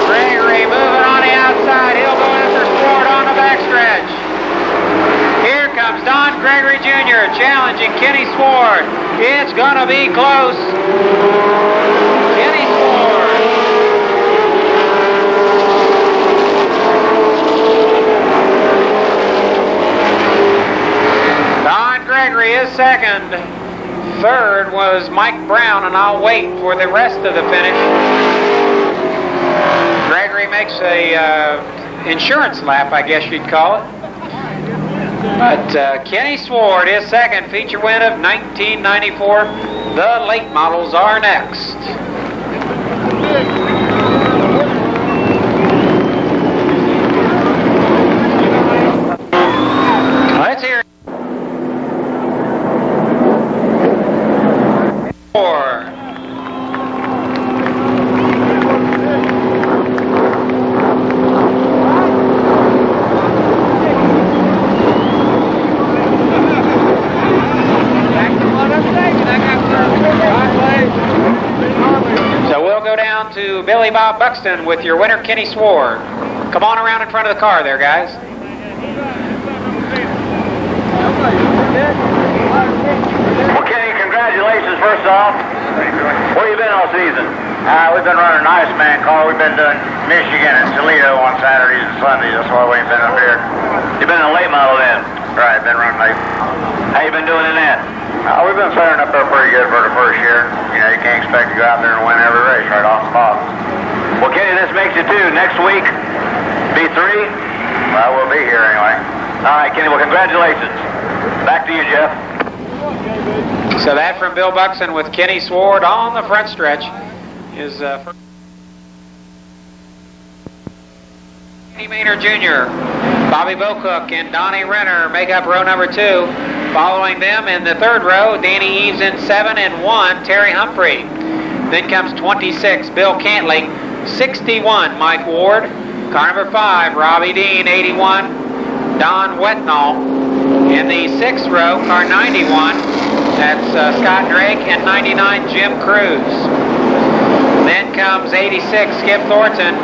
Gregory moving on the outside. He'll go after Sward on the backstretch. Here comes Don Gregory Jr. challenging Kenny Sward. It's going to be close. Kenny Sward. Gregory is second. Third was Mike Brown, and I'll wait for the rest of the finish. Gregory makes a insurance lap, I guess you'd call it. But Kenny Sword is second, feature win of 1994. The late models are next. Let's hear it. Four. So we'll go down to Billy Bob Buxton with your winner, Kenny Sword. Come on around in front of the car there, guys. Well, Kenny, congratulations first off. Where you been all season? We've been running an Iceman car. We've been doing Michigan and Toledo on Saturdays and Sundays. That's why we ain't been up here. You've been in a late model then? Right, been running late. How you been doing in that? We've been faring up there pretty good for the first year. You know, you can't expect to go out there and win every race right off the top. Well, Kenny, this makes you two. Next week, be three? Well, we'll be here anyway. All right, Kenny, well, congratulations. Back to you, Jeff. So that from Bill Buxton with Kenny Sword on the front stretch is first. Danny Maynard Jr., Bobby Bocook, and Donnie Renner make up row number 2. Following them in the third row, Danny Eves in 7 and 1, Terry Humphrey. Then comes 26, Bill Cantley, 61, Mike Ward. Car number 5, Robbie Dean, 81, Don Wetnall. In the 6th row, car 91, that's Scott Drake, and 99, Jim Cruz. Then comes 86, Skip Thornton,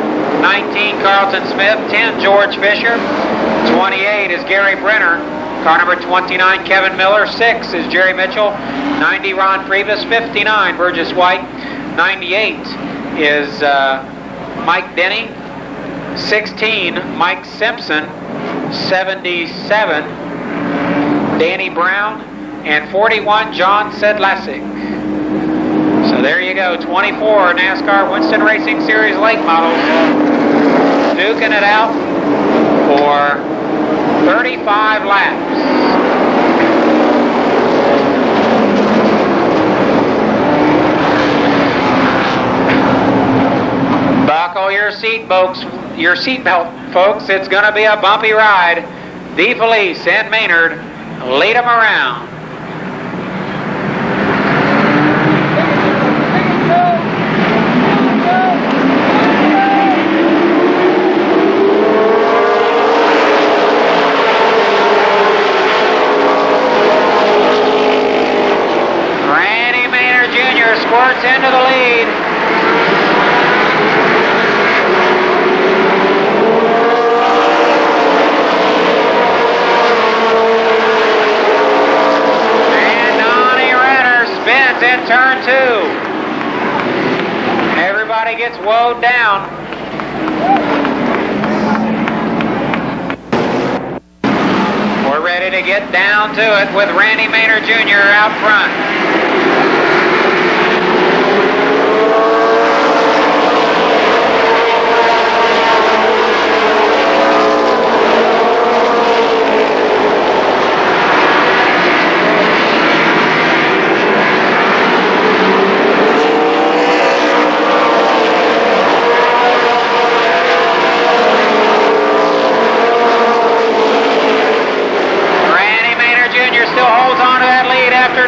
19, Carlton Smith, 10, George Fisher, 28 is Gary Brenner, car number 29, Kevin Miller, 6 is Jerry Mitchell, 90, Ron Priebus, 59, Burgess White, 98 is Mike Denny, 16, Mike Simpson, 77, Danny Brown, and 41, John Sedlacek. So there you go, 24 NASCAR Winston Racing Series late models duking it out for 35 laps. Buckle your seatbelt, folks. It's going to be a bumpy ride. DeFelice and Maynard lead them around. Randy Maynard Jr. squirts into the lead. In turn 2. Everybody gets woed down. We're ready to get down to it with Randy Maynard Jr. out front.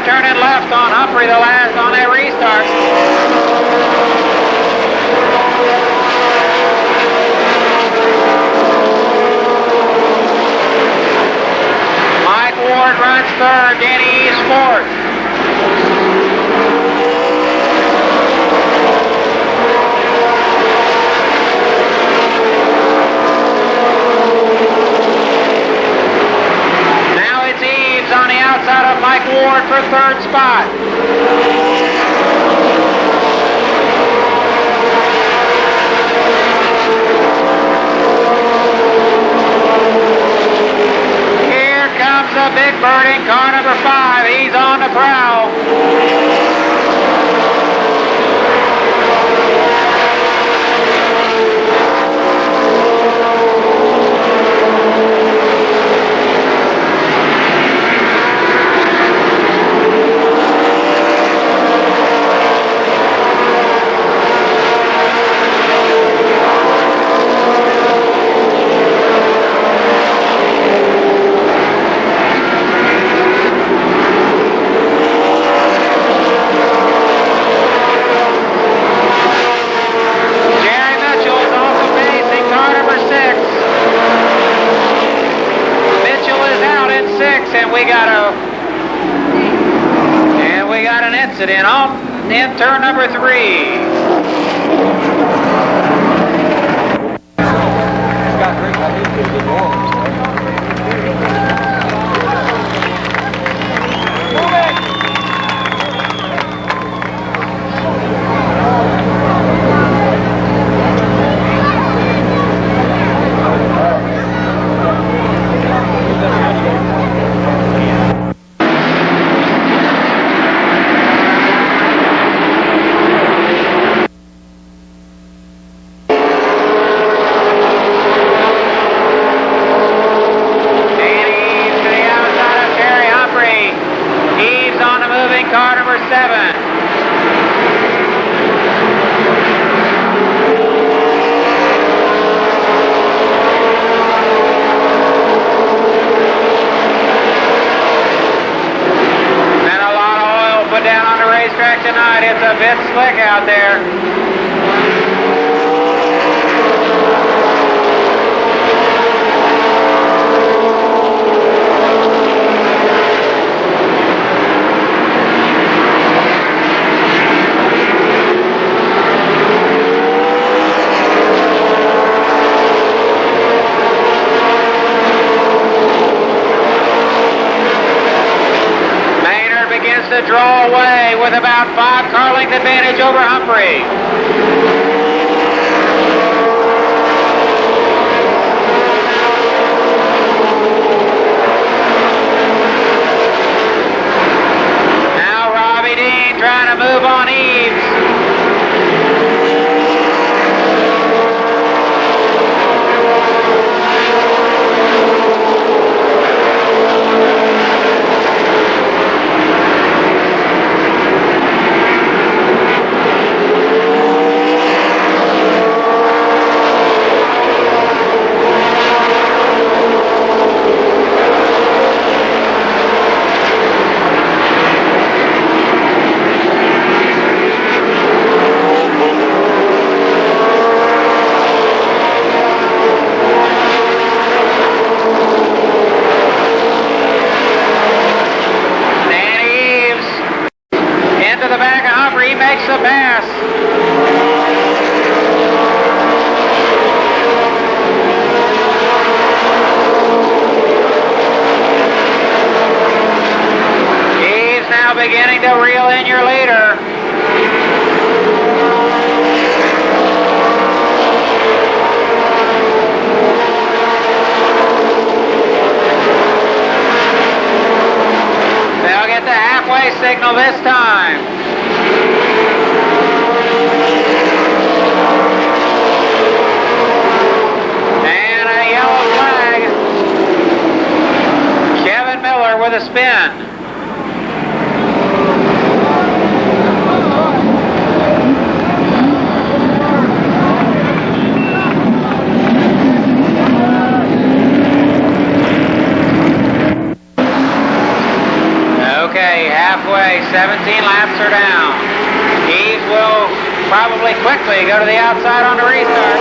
Turning left on Humphrey the last on that restart. Mike Ward runs third, Danny East fourth. On the outside of Mike Ward for third spot. Here comes a big bird in car number 5. He's on the prowl. In turn number 3. Tonight, it's a bit slick out there. To draw away with about 5 car length advantage over Humphrey. Now Robbie Dean trying to move on Eves. The pass. He's now beginning to reel in your leader. They'll get the halfway signal this time. With a spin. Okay, halfway, 17 laps are down. Eves will probably quickly go to the outside on the restart.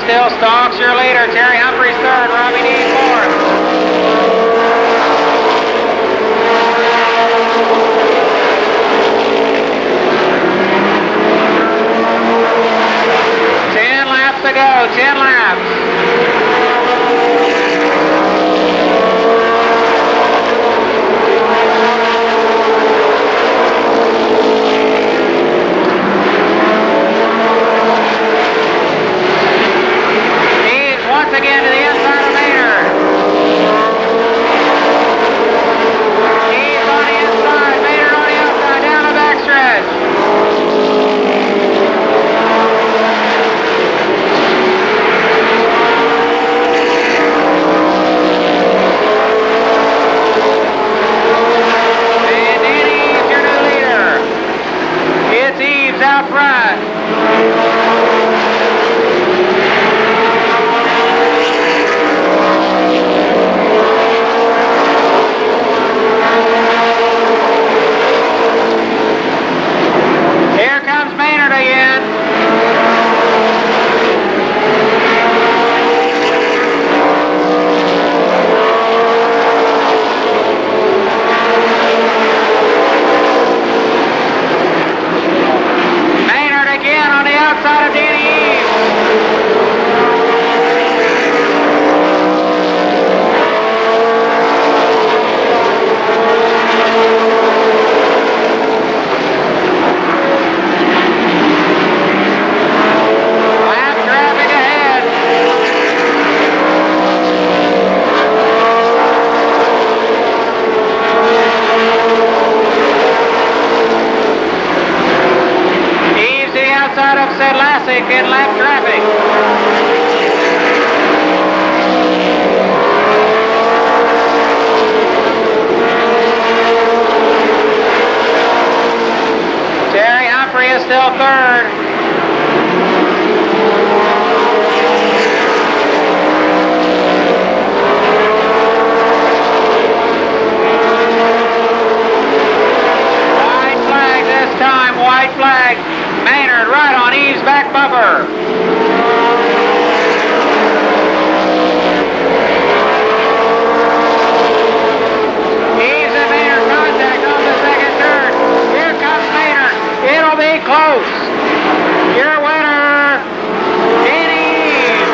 still stalks your leader. Terry Humphreys third, Robbie Dean fourth. To go, 10 laps. He's once again to the inside of Maynard. He's on the inside, Maynard on the outside, down the backstretch. Out front. Here comes Maynard again. Outside of Danny Eves. Lap traffic ahead. Eves to the outside of Sedlacek in lap traffic. Terry Humphrey is still third. White flag this time, white flag. Maynard right on Eves' back bumper. Eves and Maynard contact on the second turn. Here comes Maynard. It'll be close. Your winner, Danny Eves.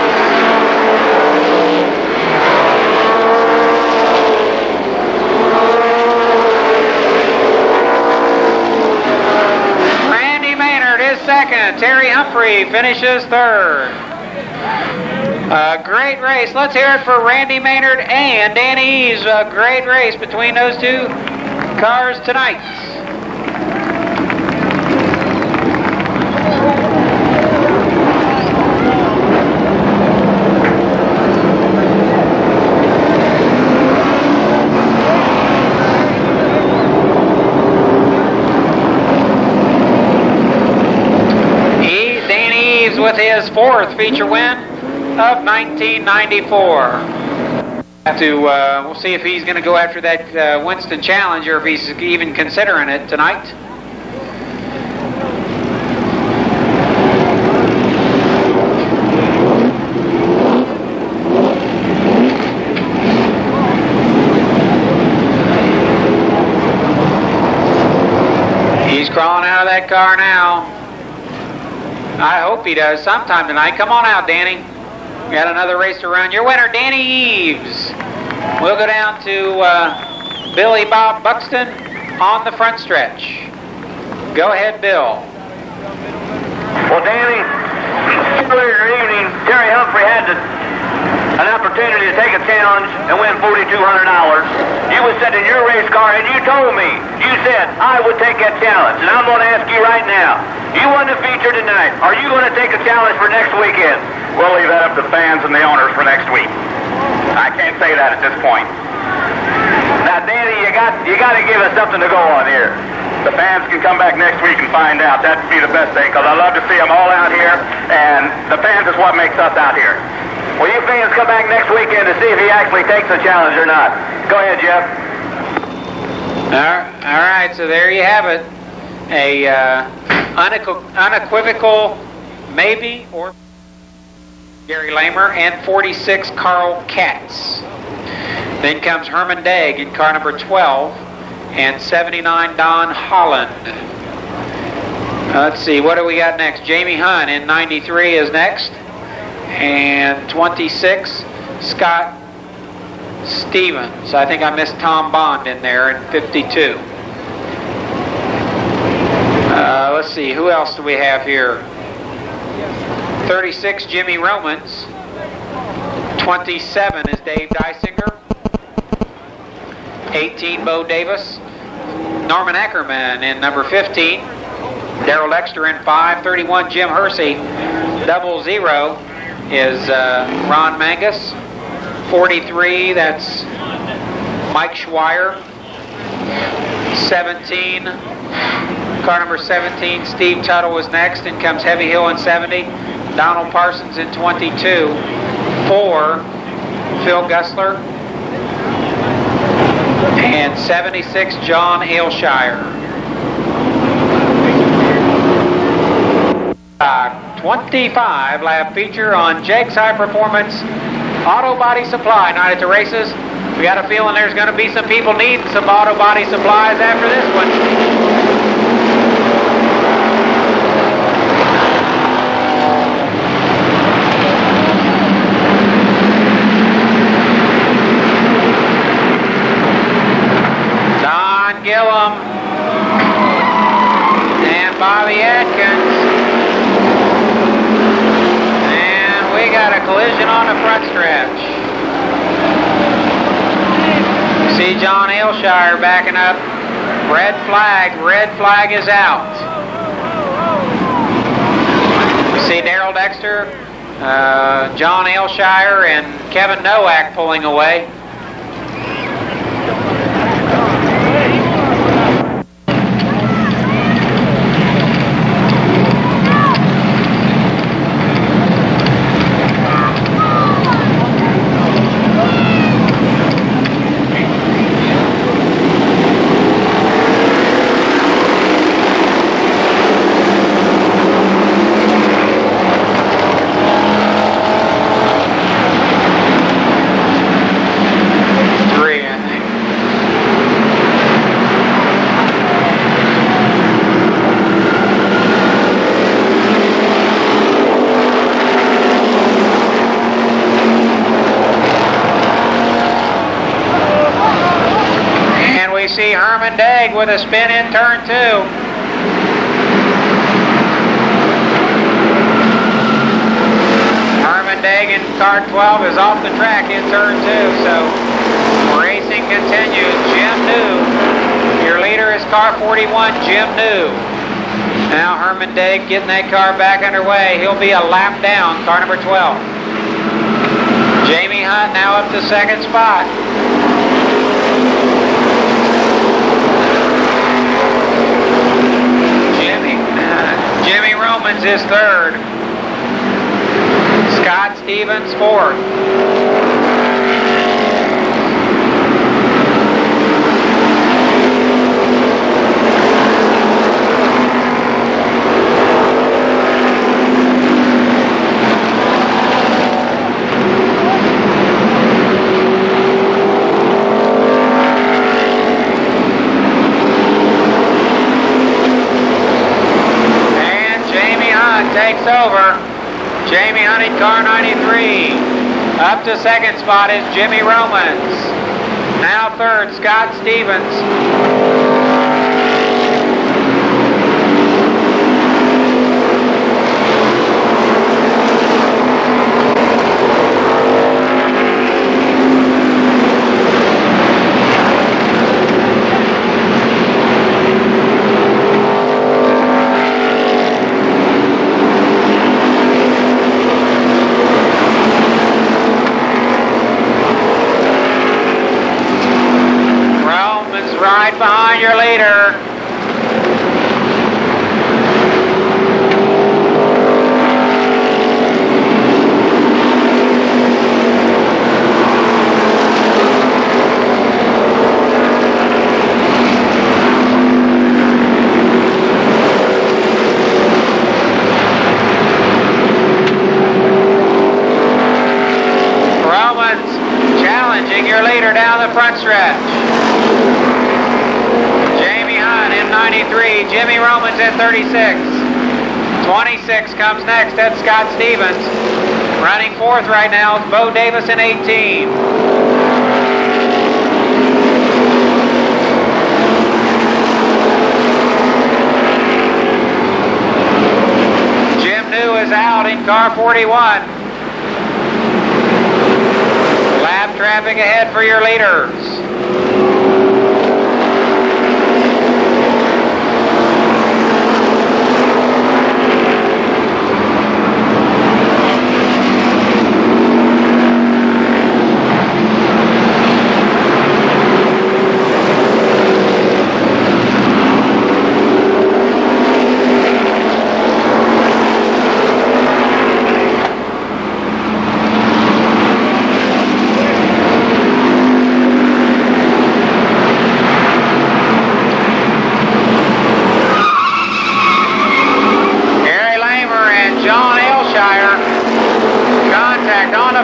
Randy Maynard is second. Terry Humphrey finishes third. A great race. Let's hear it for Randy Maynard and Danny Eves. A great race between those two cars tonight. Danny Eves with his fourth feature win of 1994. We'll see if he's going to go after that Winston Challenge or if he's even considering it tonight. He's crawling out of that car now. I hope he does sometime tonight. Come on out, Danny. We got another race to run. Your winner, Danny Eves. We'll go down to Billy Bob Buxton on the front stretch. Go ahead, Bill. Well, Danny, earlier evening, Terry Humphrey had an opportunity to take a challenge and win $4,200. You was sitting in your race car and you told me, you said, I would take that challenge. And I'm going to ask you right now, you won the feature tonight. Are you going to take a challenge for next weekend? We'll leave that up to fans and the owners for next week. I can't say that at this point. Now, Danny, you got to give us something to go on here. The fans can come back next week and find out. That'd be the best thing, because I love to see them all out here, and the fans is what makes us out here. Well, you fans come back next weekend to see if he actually takes the challenge or not. Go ahead, Jeff. All right, so there you have it. A unequivocal maybe or Gary Lamer, and 46, Carl Katz. Then comes Herman Degg in car number 12, and 79, Don Holland. Let's see, what do we got next? Jamie Hunt in 93 is next, and 26, Scott Stevens. I think I missed Tom Bond in there in 52. Let's see, who else do we have here? 36, Jimmy Romans. 27 is Dave Dysinger. 18, Bo Davis. Norman Eckerman in number 15. Darrell Dexter in 5. 31, Jim Hersey. 00 is Ron Mangus. 43, that's Mike Schweier. 17, car number 17, Steve Tuttle is next, and comes Heavy Hill in 70. Donald Parsons in 22. 4, Phil Gussler. And 76, John Ailshire. 25 lap feature on Jake's High Performance Auto Body Supply night at the races. We got a feeling there's going to be some people needing some auto body supplies after this one. Gillum and Bobby Atkins, and we got a collision on the front stretch. See John Ailshire backing up. Red flag is out. We see Darrell Dexter, John Ailshire, and Kevin Nowak pulling away. Herman Degg with a spin in turn 2. Herman Degg in car 12 is off the track in turn 2, so racing continues. Jim New, your leader is car 41, Jim New. Now Herman Degg getting that car back underway. He'll be a lap down, car number 12. Jamie Hunt now up to second spot. Jimmy Romans is third. Scott Stevens fourth. Takes over. Jamie Hunt in car 93. Up to second spot is Jimmy Romans. Now third, Scott Stevens. Right behind your leader. being your leader down the front stretch. Jamie Hunt in 93, Jimmy Romans in 36. 26 comes next, that's Scott Stevens. Running fourth right now is Bo Davis in 18. Jim New is out in car 41. Lap traffic ahead for your leaders.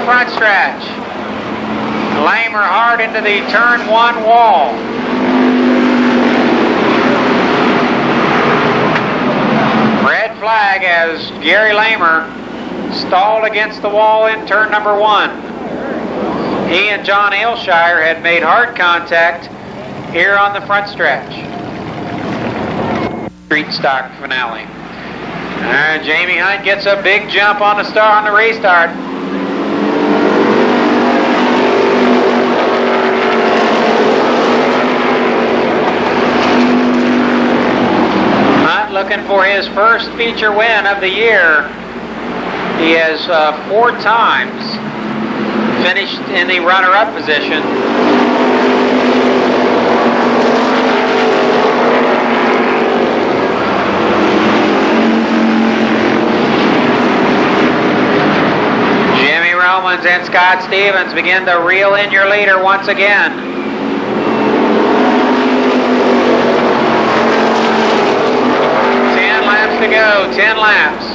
Front stretch. Lamer hard into the turn one wall. Red flag as Gary Lamer stalled against the wall in turn number one. He and John Aylshire had made hard contact here on the front stretch. Street stock finale. Jamie Hunt gets a big jump on the star on the restart. Looking for his first feature win of the year. He has 4 times finished in the runner-up position. Jimmy Romans and Scott Stevens begin to reel in your leader once again. 10 laps.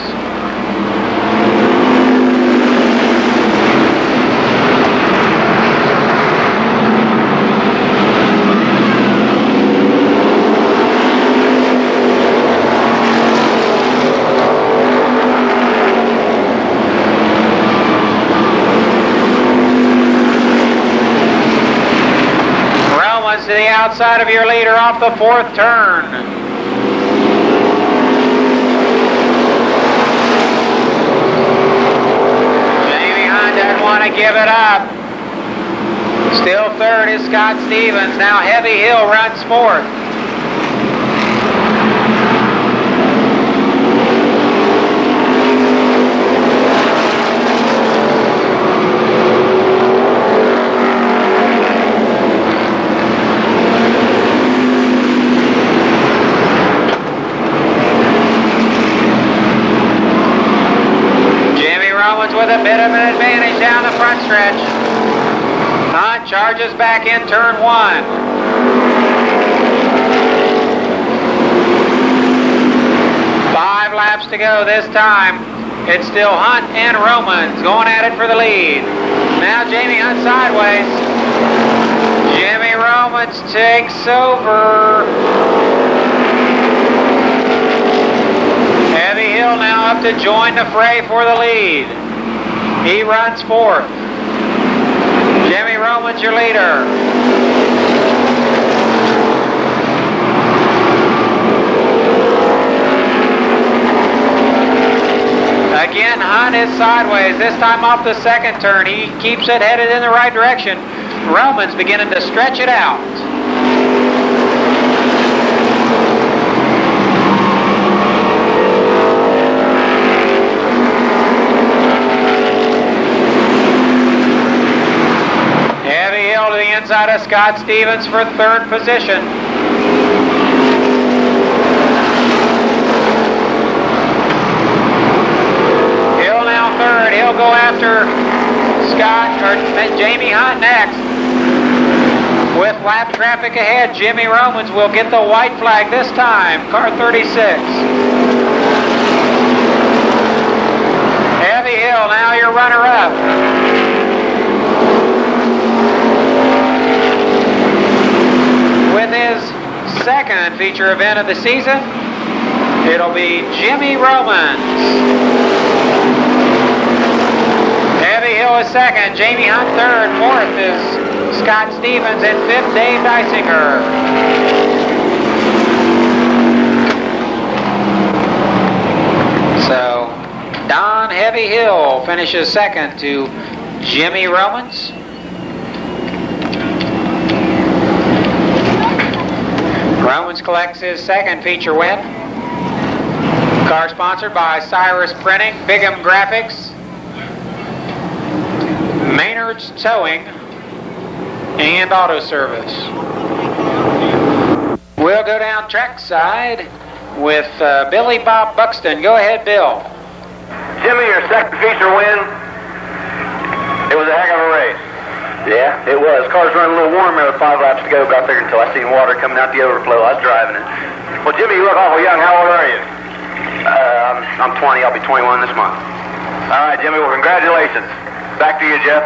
Romans to the outside of your leader off the 4th turn. Want to give it up. Still third is Scott Stevens. Now Heavy Hill runs fourth. With a bit of an advantage down the front stretch. Hunt charges back in turn one. Five laps to go this time. It's still Hunt and Romans going at it for the lead. Now Jamie Hunt sideways. Jimmy Romans takes over. Heavy Hill now up to join the fray for the lead. He runs fourth. Jimmy Romans your leader. Again, Hunt is sideways, this time off the 2nd turn. He keeps it headed in the right direction. Romans beginning to stretch it out. To the inside of Scott Stevens for 3rd position. Hill now 3rd. He'll go after Jamie Hunt next. With lap traffic ahead, Jimmy Romans will get the white flag this time. Car 36. Heavy Hill now your runner-up. second feature event of the season. It'll be Jimmy Romans. Heavy Hill is second, Jamie Hunt third, fourth is Scott Stevens, and fifth Dave Dysinger. So Don Heavy Hill finishes second to Jimmy Romans. Romans collects his second feature win. Car sponsored by Cyrus Printing, Big M Graphics, Maynard's Towing, and Auto Service. We'll go down trackside with Billy Bob Buxton. Go ahead, Bill. Jimmy, your second feature win. It was a heck of a race. Yeah, it was. Car's running a little warm there with 5 laps to go, but I figured until I seen water coming out the overflow, I was driving it. Well, Jimmy, you look awful young. How old are you? I'm 20. I'll be 21 this month. All right, Jimmy. Well, congratulations. Back to you, Jeff.